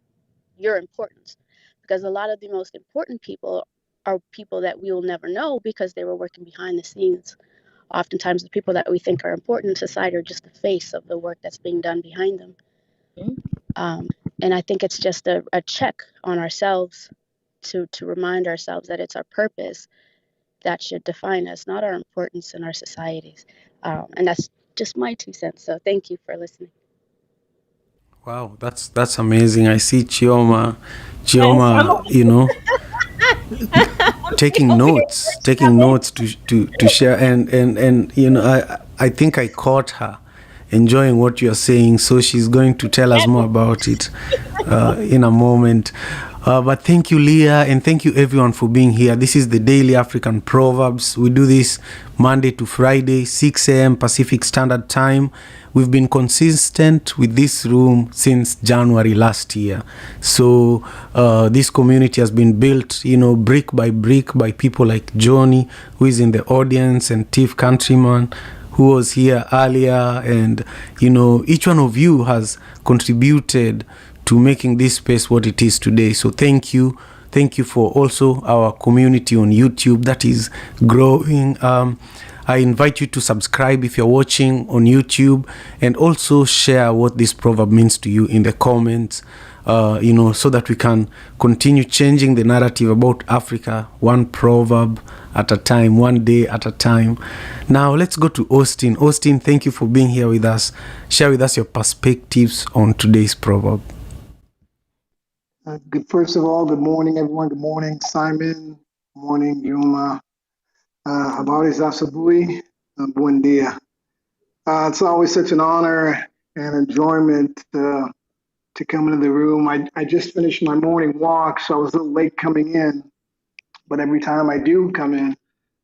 your importance? Because a lot of the most important people are people that we will never know, because they were working behind the scenes. Oftentimes the people that we think are important in society are just the face of the work that's being done behind them. And I think it's just a check on ourselves to remind ourselves that it's our purpose that should define us, not our importance in our societies. And that's just my 2 cents. So thank you for listening. Wow, that's amazing. I see Chioma, taking notes to share, and I think I caught her enjoying what you're saying, so she's going to tell us more about it in a moment. But thank you, Leah, and thank you everyone for being here. This is the Daily African Proverbs. We do this Monday to Friday, 6 a.m. Pacific Standard Time. We've been consistent with this room since January last year. So this community has been built, brick by people like Johnny, who is in the audience, and Tiff Countryman, who was here earlier. And, each one of you has contributed to making this space what it is today. So thank you. Thank you for also our community on YouTube that is growing. I invite you to subscribe if you're watching on YouTube, and also share what this proverb means to you in the comments, so that we can continue changing the narrative about Africa, one proverb at a time, one day at a time. Now let's go to Austin. Austin, thank you for being here with us. Share with us your perspectives on today's proverb. First of all, good morning, everyone. Good morning, Simon. Good morning, Yuma. Habari za asubuhi. Buen dia. It's always such an honor and enjoyment to come into the room. I just finished my morning walk, so I was a little late coming in. But every time I do come in,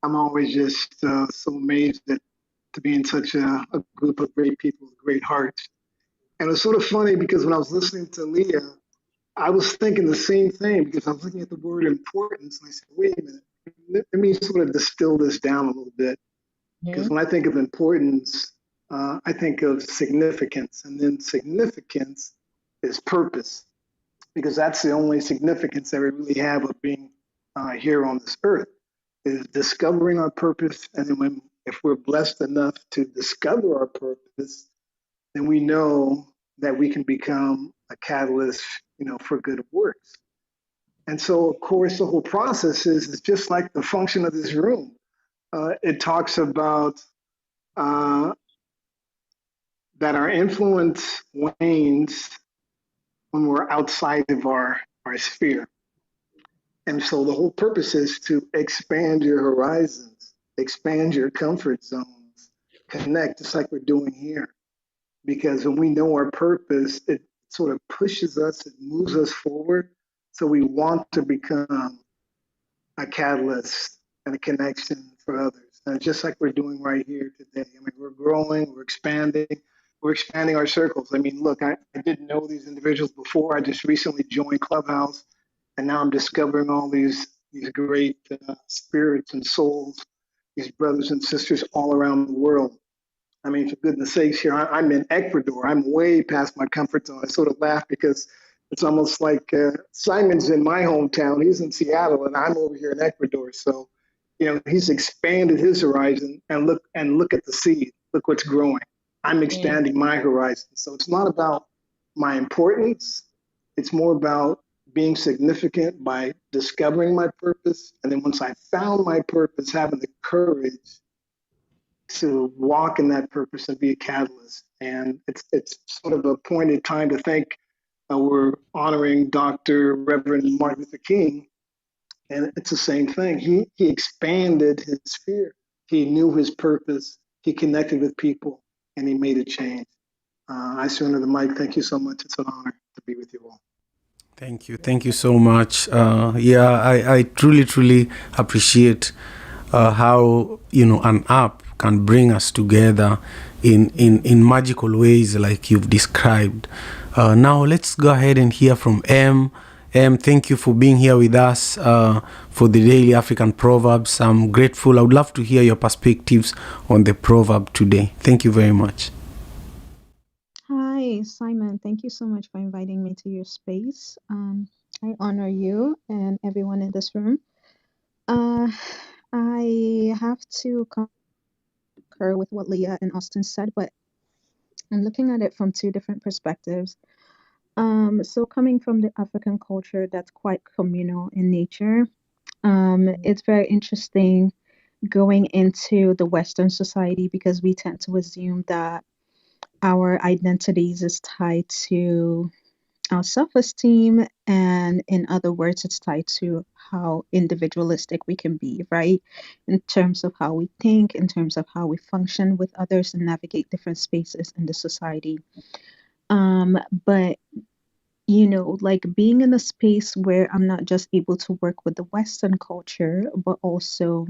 I'm always just so amazed to be in such a group of great people with great hearts. And it's sort of funny because when I was listening to Leah, I was thinking the same thing because I was looking at the word importance and I said, wait a minute, let me sort of distill this down a little bit. Because when I think of importance, I think of significance, and then significance is purpose, because that's the only significance that we really have of being here on this earth, is discovering our purpose. And then if we're blessed enough to discover our purpose, then we know that we can become a catalyst, for good works. And so, of course, the whole process is just like the function of this room. It talks about that our influence wanes when we're outside of our sphere. And so the whole purpose is to expand your horizons, expand your comfort zones, connect, just like we're doing here. Because when we know our purpose, it sort of pushes us, it moves us forward. So we want to become a catalyst and a connection for others. And just like we're doing right here today. I mean, we're growing, we're expanding our circles. I mean, look, I didn't know these individuals before. I just recently joined Clubhouse, and now I'm discovering all these great spirits and souls, these brothers and sisters all around the world. I mean, for goodness sakes, here I'm in Ecuador. I'm way past my comfort zone. I sort of laugh because it's almost like Simon's in my hometown. He's in Seattle, and I'm over here in Ecuador. So, he's expanded his horizon, and look at the seed. Look what's growing. I'm expanding my horizon. So it's not about my importance. It's more about being significant by discovering my purpose, and then once I found my purpose, having the courage to walk in that purpose and be a catalyst. And it's sort of a pointed time to think we're honoring Dr. Reverend Martin Luther King, and it's the same thing. He expanded his sphere. He knew his purpose. He connected with people, and he made a change. I surrender the mic. Thank you so much. It's an honor to be with you all. Thank you so much. I truly appreciate how an app can bring us together in magical ways like you've described. Now let's go ahead and hear from M. Thank you for being here with us for the Daily African Proverbs. I'm grateful. I would love to hear your perspectives on the proverb today. Thank you very much. Hi, Simon. Thank you so much for inviting me to your space. I honor you and everyone in this room. I have to concur with what Leah and Austin said, but I'm looking at it from two different perspectives. So coming from the African culture that's quite communal in nature, it's very interesting going into the Western society because we tend to assume that our identities is tied to our self-esteem, and in other words, it's tied to how individualistic we can be, right? In terms of how we think, in terms of how we function with others and navigate different spaces in the society. But like being in a space where I'm not just able to work with the Western culture, but also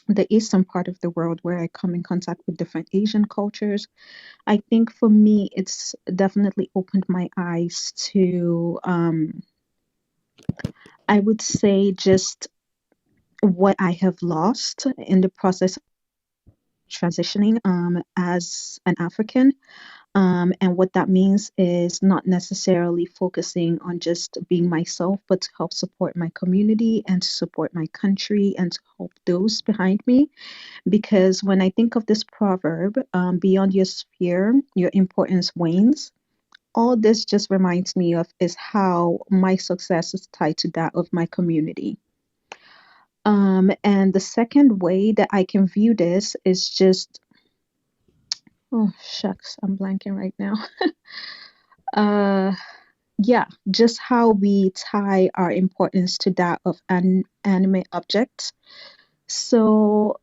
the Eastern part of the world where I come in contact with different Asian cultures. I think for me, it's definitely opened my eyes to, I would say, just what I have lost in the process of transitioning as an African. And what that means is not necessarily focusing on just being myself, but to help support my community and to support my country and to help those behind me. Because when I think of this proverb, beyond your sphere, your importance wanes. All this just reminds me of is how my success is tied to that of my community. And the second way that I can view this is just, oh shucks, I'm blanking right now. Yeah, just how we tie our importance to that of an animate objects. So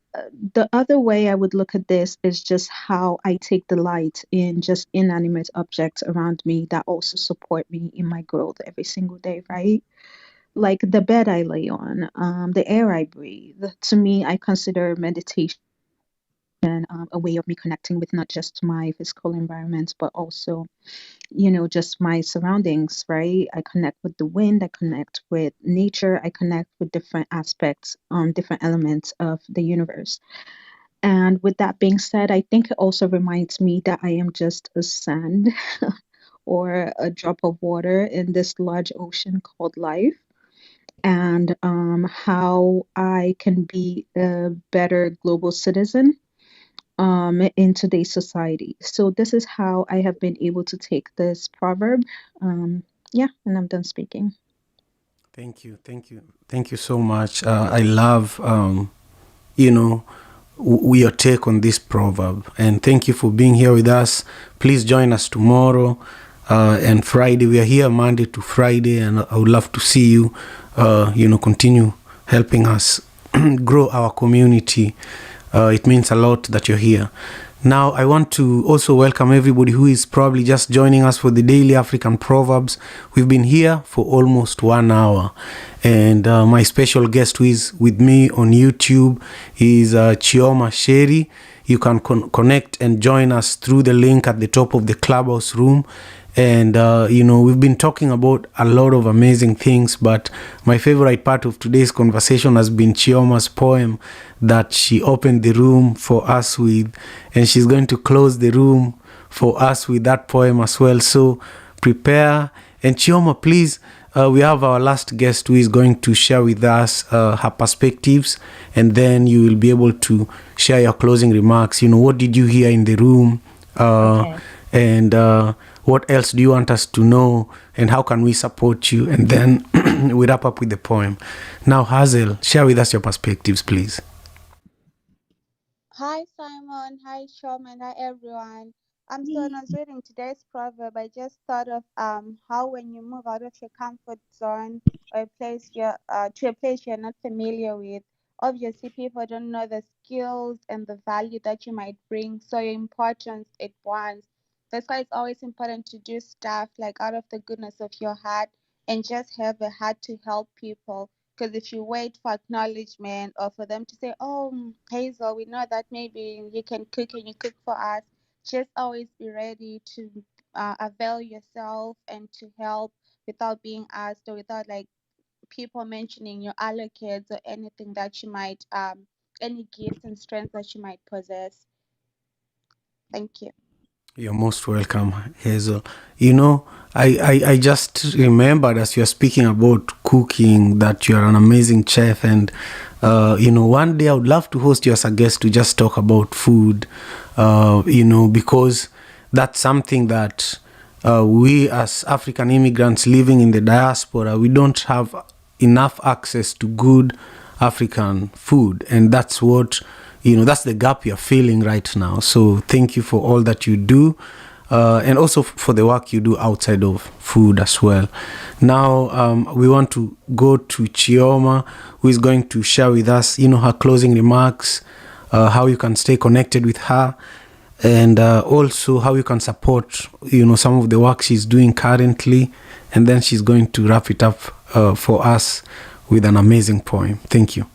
the other way I would look at this is just how I take delight in just inanimate objects around me that also support me in my growth every single day, right? Like the bed I lay on, the air I breathe. To me, I consider meditation a way of me connecting with not just my physical environment, but also, just my surroundings, right? I connect with the wind, I connect with nature, I connect with different aspects, different elements of the universe. And with that being said, I think it also reminds me that I am just a sand or a drop of water in this large ocean called life, and how I can be a better global citizen in today's society. So this is how I have been able to take this proverb. Yeah, and I'm done speaking. Thank you so much. I love, you know, your take on this proverb, and thank you for being here with us. Please join us tomorrow and Friday. We are here Monday to Friday, and I would love to see you. Continue helping us grow our community. It means a lot that you're here. Now, I want to also welcome everybody who is probably just joining us for the Daily African Proverbs. We've been here for almost 1 hour. And my special guest who is with me on YouTube is Chioma Sherry. You can connect and join us through the link at the top of the Clubhouse room. And, we've been talking about a lot of amazing things, but my favorite part of today's conversation has been Chioma's poem that she opened the room for us with, and she's going to close the room for us with that poem as well. So prepare. And Chioma, please, we have our last guest who is going to share with us her perspectives, and then you will be able to share your closing remarks. What did you hear in the room? Okay. And what else do you want us to know, and how can we support you? And then we wrap up with the poem. Now, Hazel, share with us your perspectives, please. Hi Simon, hi Showman, hi everyone. So when I was reading today's proverb, I just thought of how when you move out of your comfort zone or a place you're to a place you're not familiar with, obviously people don't know the skills and the value that you might bring, so your importance it wants. That's why it's always important to do stuff like out of the goodness of your heart and just have a heart to help people. Because if you wait for acknowledgement or for them to say, oh, Hazel, we know that maybe you can cook and you cook for us, just always be ready to avail yourself and to help without being asked or without like people mentioning your allocates or anything that you might, any gifts and strengths that you might possess. Thank you. You're most welcome, Hazel. I just remembered as you're speaking about cooking that you're an amazing chef. And, one day I would love to host you as a guest to just talk about food, because that's something that we as African immigrants living in the diaspora, we don't have enough access to good African food. And that's what that's the gap you're feeling right now. So thank you for all that you do, and also for the work you do outside of food as well. Now, we want to go to Chioma, who is going to share with us, her closing remarks, how you can stay connected with her, and also how you can support, some of the work she's doing currently. And then she's going to wrap it up for us with an amazing poem. Thank you.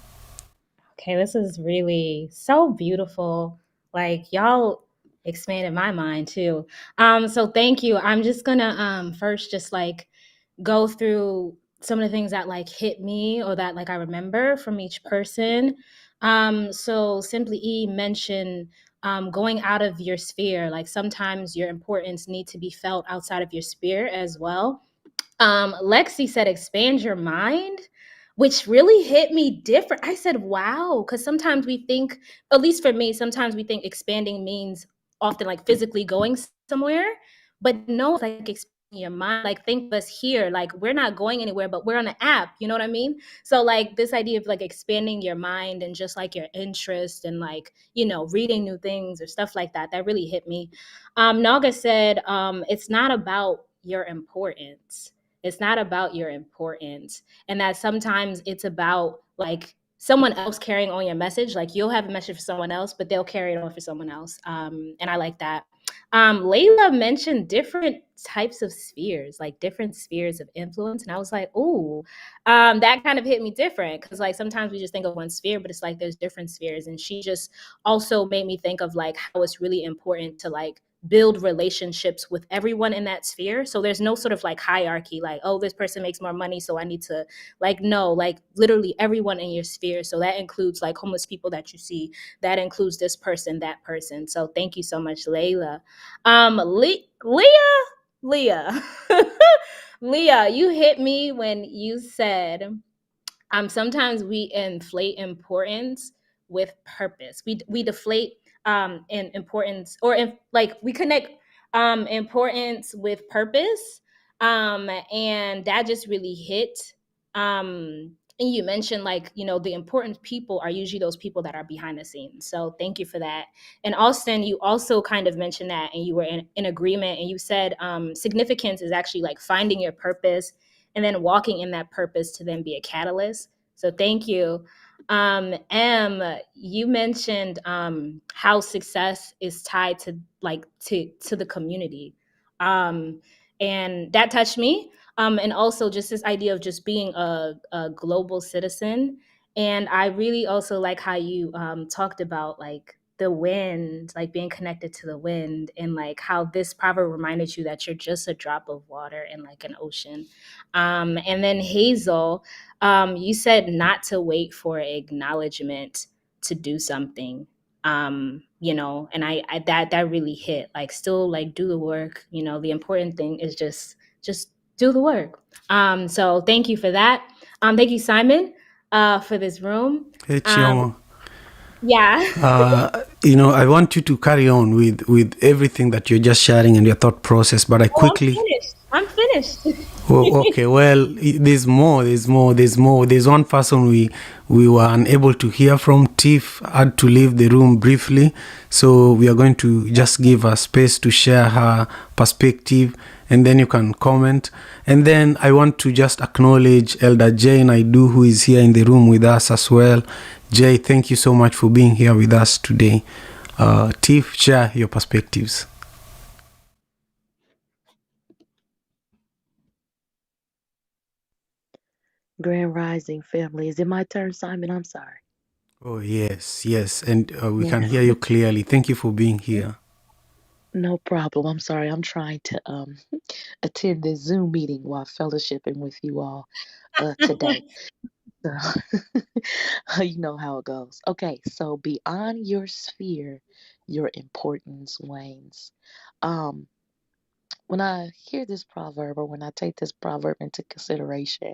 Okay, this is really so beautiful. Like y'all expanded my mind too. So thank you. I'm just gonna first just like go through some of the things that like hit me or that like I remember from each person. So Simply E mentioned going out of your sphere. Like sometimes your importance need to be felt outside of your sphere as well. Lexi said, expand your mind, which really hit me different. I said, wow, because sometimes we think, at least for me, sometimes we think expanding means often like physically going somewhere, but no, it's like expanding your mind. Like think of us here, like we're not going anywhere, but we're on an app. You know what I mean? So like this idea of like expanding your mind and just like your interest and like reading new things or stuff like that, that really hit me. Naga said, it's not about your importance. It's not about your importance. And that sometimes it's about like someone else carrying on your message. Like you'll have a message for someone else, but they'll carry it on for someone else. And I like that. Layla mentioned different types of spheres, like different spheres of influence. And I was like, ooh, that kind of hit me different. Cause like sometimes we just think of one sphere, but it's like there's different spheres. And she just also made me think of like how it's really important to like build relationships with everyone in that sphere. So there's no sort of like hierarchy, like, oh, this person makes more money, so I need to like, no, like literally everyone in your sphere. So that includes like homeless people that you see, that includes this person, that person. So thank you so much, Layla. Leah, Leah, you hit me when you said sometimes we inflate importance with purpose. We deflate in importance, or if like we connect importance with purpose, and that just really hit. And you mentioned like the important people are usually those people that are behind the scenes. So thank you for that. And Austin, you also kind of mentioned that, and you were in agreement, and you said significance is actually like finding your purpose and then walking in that purpose to then be a catalyst. So thank you. You mentioned how success is tied to like to the community, and that touched me. And also just this idea of just being a global citizen. And I really also like how you talked about like the wind, like being connected to the wind, and like how this proverb reminded you that you're just a drop of water in like an ocean. And then Hazel, you said not to wait for acknowledgement to do something. And I that really hit. Like still like do the work. The important thing is just do the work. So thank you for that. Thank you, Simon, for this room. Hey, Um, Chioma. yeah. I want you to carry on with everything that you're just sharing and your thought process, but I Oh, I'm quickly. finished. I'm finished. Oh, okay. Well, there's more. There's more. There's more. There's one person we were unable to hear from. Tiff had to leave the room briefly, so we are going to just give her space to share her perspective, and then you can comment. And then I want to just acknowledge Elder Jay Naidu, who is here in the room with us as well. Jay, thank you so much for being here with us today. Tiff, share your perspectives. Grand Rising family. Is it my turn, Simon? I'm sorry. Oh, yes, yes. And we Yeah, can hear you clearly. Thank you for being here. no problem. I'm sorry. I'm trying to attend this Zoom meeting while fellowshipping with you all today. So you know how it goes. Okay, so beyond your sphere, your importance wanes. Um, when I hear this proverb, or when I take this proverb into consideration,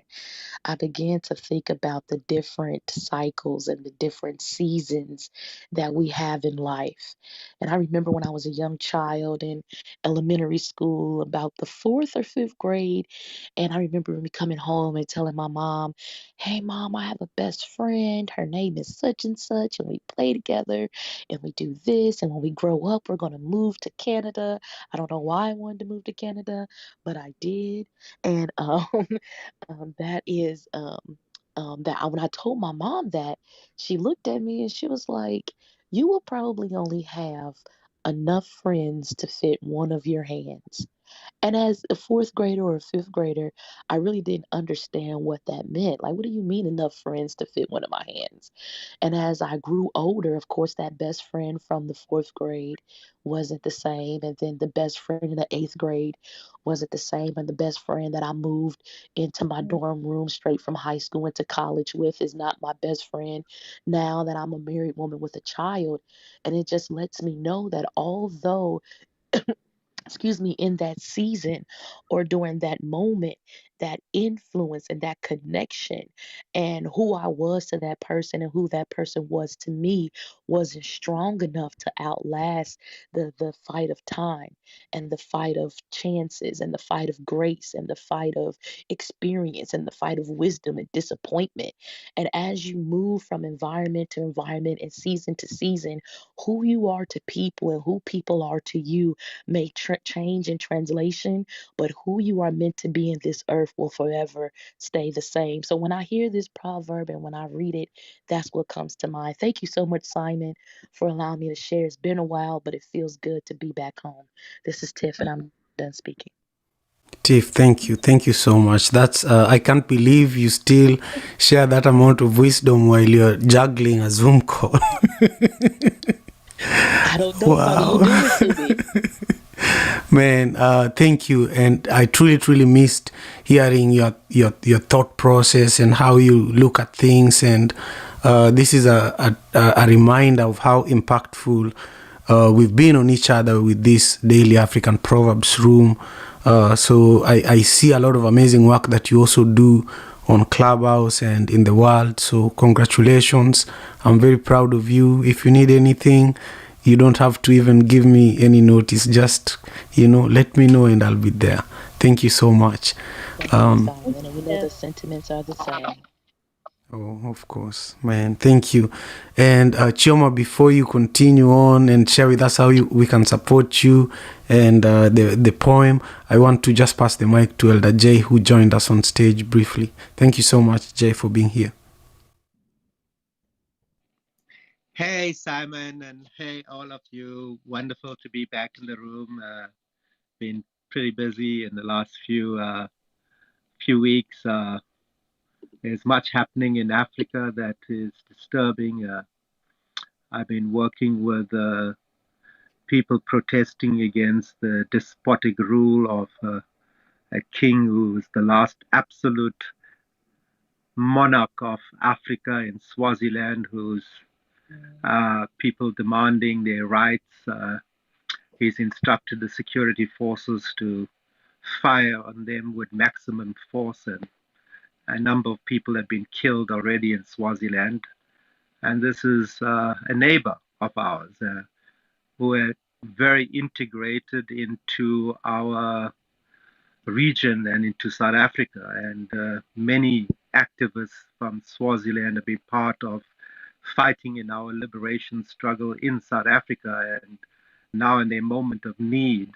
I began to think about the different cycles and the different seasons that we have in life. And I remember when I was a young child in elementary school, about the fourth or fifth grade, and I remember me coming home and telling my mom, "Hey, mom, I have a best friend. Her name is such and such, and we play together and we do this. And when we grow up, we're going to move to Canada." I don't know why I wanted to move to Canada, but I did. And that is when I told my mom that, she looked at me and she was like, "You will probably only have enough friends to fit one of your hands." And as a fourth grader or a fifth grader, I really didn't understand what that meant. Like, what do you mean enough friends to fit one of my hands? And as I grew older, of course, that best friend from the fourth grade wasn't the same. And then the best friend in the eighth grade wasn't the same. And the best friend that I moved into my dorm room straight from high school into college with is not my best friend now that I'm a married woman with a child. And it just lets me know that although excuse me, in that season or during that moment, that influence and that connection and who I was to that person and who that person was to me wasn't strong enough to outlast the fight of time and the fight of chances and the fight of grace and the fight of experience and the fight of wisdom and disappointment. And as you move from environment to environment and season to season, who you are to people and who people are to you may change in translation, but who you are meant to be in this earth will forever stay the same. So when I hear this proverb and when I read it, that's what comes to mind. Thank you so much, Simon, for allowing me to share. It's been a while, but it feels good to be back home. This is Tiff, and I'm done speaking. Tiff, thank you so much. That's I can't believe you still share that amount of wisdom while you're juggling a Zoom call. I don't know, Father, you Wow. do it to me. Man, thank you. And I truly missed hearing your thought process and how you look at things. And this is a reminder of how impactful we've been on each other with this daily African Proverbs room. So I see a lot of amazing work that you also do on Clubhouse and in the world. So congratulations. I'm very proud of you. If you need anything, you don't have to even give me any notice. Just, let me know and I'll be there. Thank you so much. Thank you, Simon. And you know the sentiments are the same. Oh, of course, man. Thank you. And Chioma, before you continue on and share with us how we can support you and the poem, I want to just pass the mic to Elder Jay, who joined us on stage briefly. Thank you so much, Jay, for being here. Hey, Simon, and hey, all of you. Wonderful to be back in the room. Been pretty busy in the last few weeks. There's much happening in Africa that is disturbing. I've been working with people protesting against the despotic rule of a king who is the last absolute monarch of Africa in Swaziland, who's people demanding their rights. He's instructed the security forces to fire on them with maximum force, and a number of people have been killed already in Swaziland. And this is a neighbor of ours who are very integrated into our region and into South Africa. And many activists from Swaziland have been part of fighting in our liberation struggle in South Africa. And now, in their moment of need,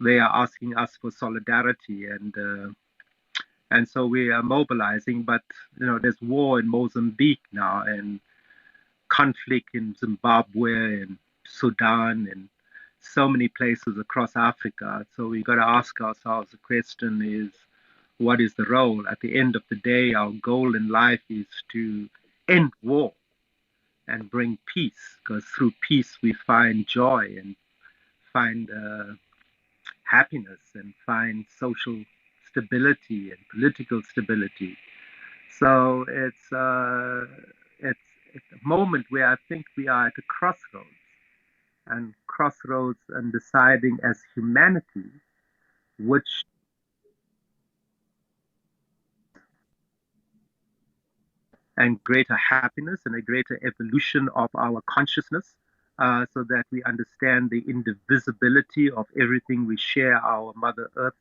they are asking us for solidarity, and so we are mobilizing. But there's war in Mozambique now, and conflict in Zimbabwe and Sudan and so many places across Africa. So we got to ask ourselves the question is, what is the role? At the end of the day, our goal in life is to end war and bring peace, because through peace we find joy and find happiness and find social stability and political stability. So it's a moment where I think we are at a crossroads and deciding as humanity which and greater happiness and a greater evolution of our consciousness, so that we understand the indivisibility of everything we share our Mother Earth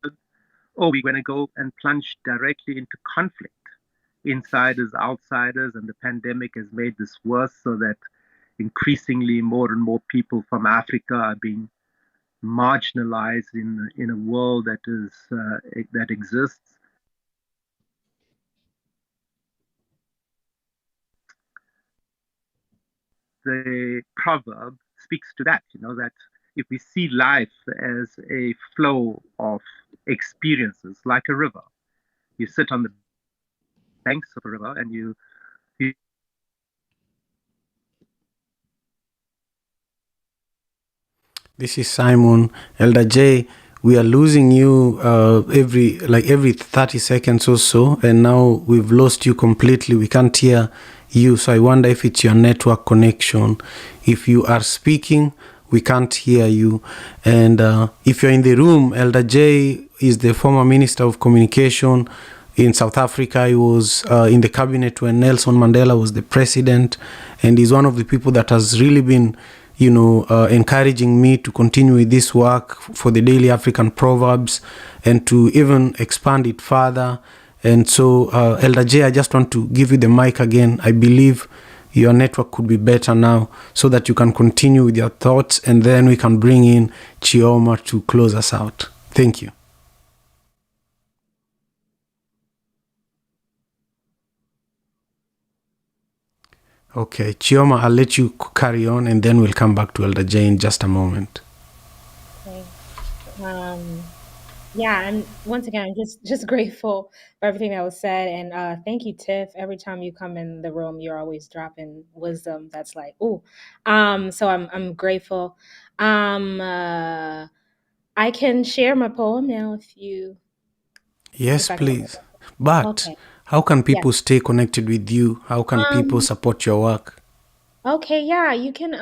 with, or we're going to go and plunge directly into conflict, insiders, outsiders, and the pandemic has made this worse, so that increasingly more and more people from Africa are being marginalized in a world that exists. The proverb speaks to that, that if we see life as a flow of experiences like a river, you sit on the banks of a river and you This is Simon. Elder J, we are losing you every 30 seconds or so, and now we've lost you completely. We can't hear you, so I wonder if it's your network connection. If you are speaking, we can't hear you. And if you're in the room, Elder J is the former Minister of Communication in South Africa. He was in the cabinet when Nelson Mandela was the president, and he's one of the people that has really been encouraging me to continue with this work for the Daily African Proverbs and to even expand it further. And so, Elder J, I just want to give you the mic again. I believe your network could be better now so that you can continue with your thoughts, and then we can bring in Chioma to close us out. Thank you. Okay, Chioma, I'll let you carry on, and then we'll come back to Elder J in just a moment. Okay. Yeah, I'm once again I'm just grateful for everything that was said, and thank you, Tiff. Every time you come in the room, you're always dropping wisdom that's like, ooh. So I'm grateful. I can share my poem now Yes, if I can. please. But Okay. how can Yeah. people stay connected with you? How can people Um. support your work? Okay, yeah, you can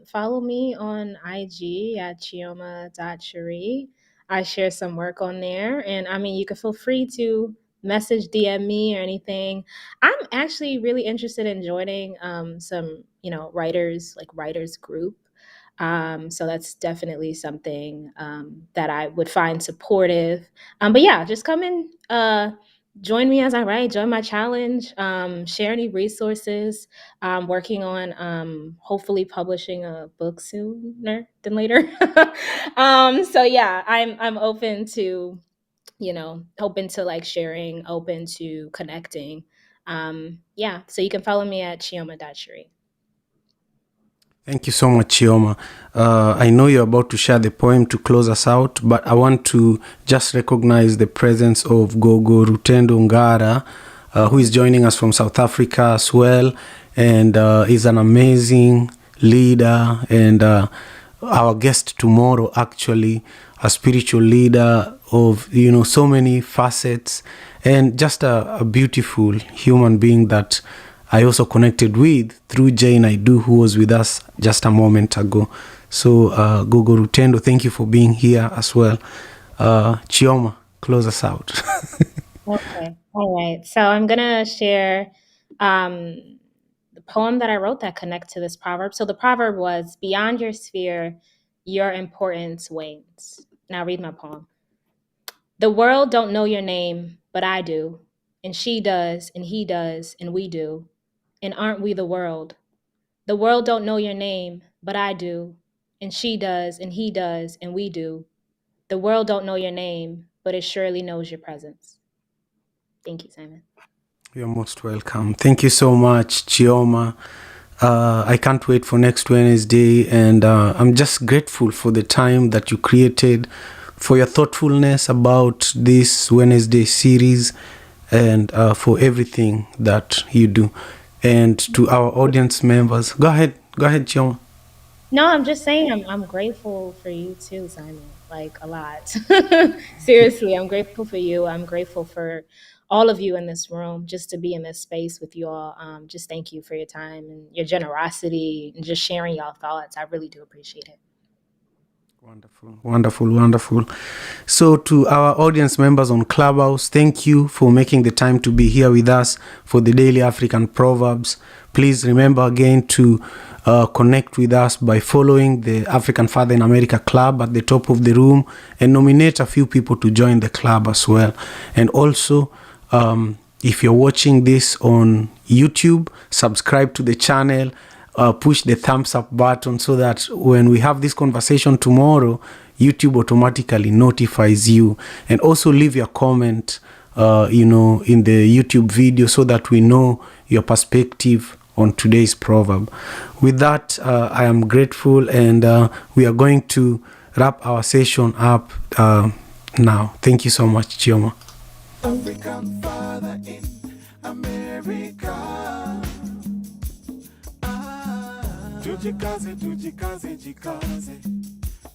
follow me on IG at chioma.cherie. I share some work on there, and I mean you can feel free to message DM me or anything. I'm actually really interested in joining some, writers group. So that's definitely something that I would find supportive. But yeah, just come in join me as I write, join my challenge, share any resources. I'm working on hopefully publishing a book sooner than later. So yeah, I'm open to, open to like sharing, open to connecting. Yeah, so you can follow me at chioma.cherie. Thank you so much, Chioma. I know you're about to share the poem to close us out, but I want to just recognize the presence of Gogo Rutendo Ngara, who is joining us from South Africa as well, and is an amazing leader and our guest tomorrow, actually, a spiritual leader of, so many facets, and just a beautiful human being that I also connected with through Jane Aidu, who was with us just a moment ago. So, Gogo Rutendo, thank you for being here as well. Chioma, close us out. Okay. All right. So I'm gonna share the poem that I wrote that connects to this proverb. So the proverb was, "Beyond your sphere, your importance wanes." Now read my poem. The world don't know your name, but I do. And she does, and he does, and we do. And aren't we the world? The world don't know your name, but I do. And she does, and he does, and we do. The world don't know your name, but it surely knows your presence. Thank you, Simon. You're most welcome. Thank you so much, Chioma. I can't wait for next Wednesday, and I'm just grateful for the time that you created, for your thoughtfulness about this Wednesday series, and for everything that you do. And to our audience members, go ahead, Chioma. No, I'm just saying I'm grateful for you too, Simon. Like a lot. Seriously, I'm grateful for you. I'm grateful for all of you in this room, just to be in this space with you all. Just thank you for your time and your generosity and just sharing y'all thoughts. I really do appreciate it. Wonderful, wonderful, wonderful. So to our audience members on Clubhouse, thank you for making the time to be here with us for the Daily African Proverbs. Please remember again to connect with us by following the African Father in America Club at the top of the room and nominate a few people to join the club as well. And also, if you're watching this on YouTube, subscribe to the channel. Push the thumbs up button so that when we have this conversation tomorrow, YouTube automatically notifies you. And also leave your comment, in the YouTube video so that we know your perspective on today's proverb. With that, I am grateful, and we are going to wrap our session up now. Thank you so much, Chioma. African father in America. Tujikaze, tujikaze, jikaze.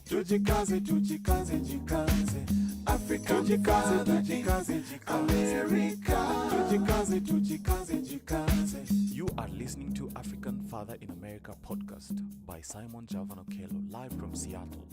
Tujikaze, tujikaze, jikaze. Africa, tujikaze, tujikaze, jikaze. America. Tujikaze, tujikaze, jikaze. You are listening to African Father in America podcast by Simon Javan Okello, live from Seattle,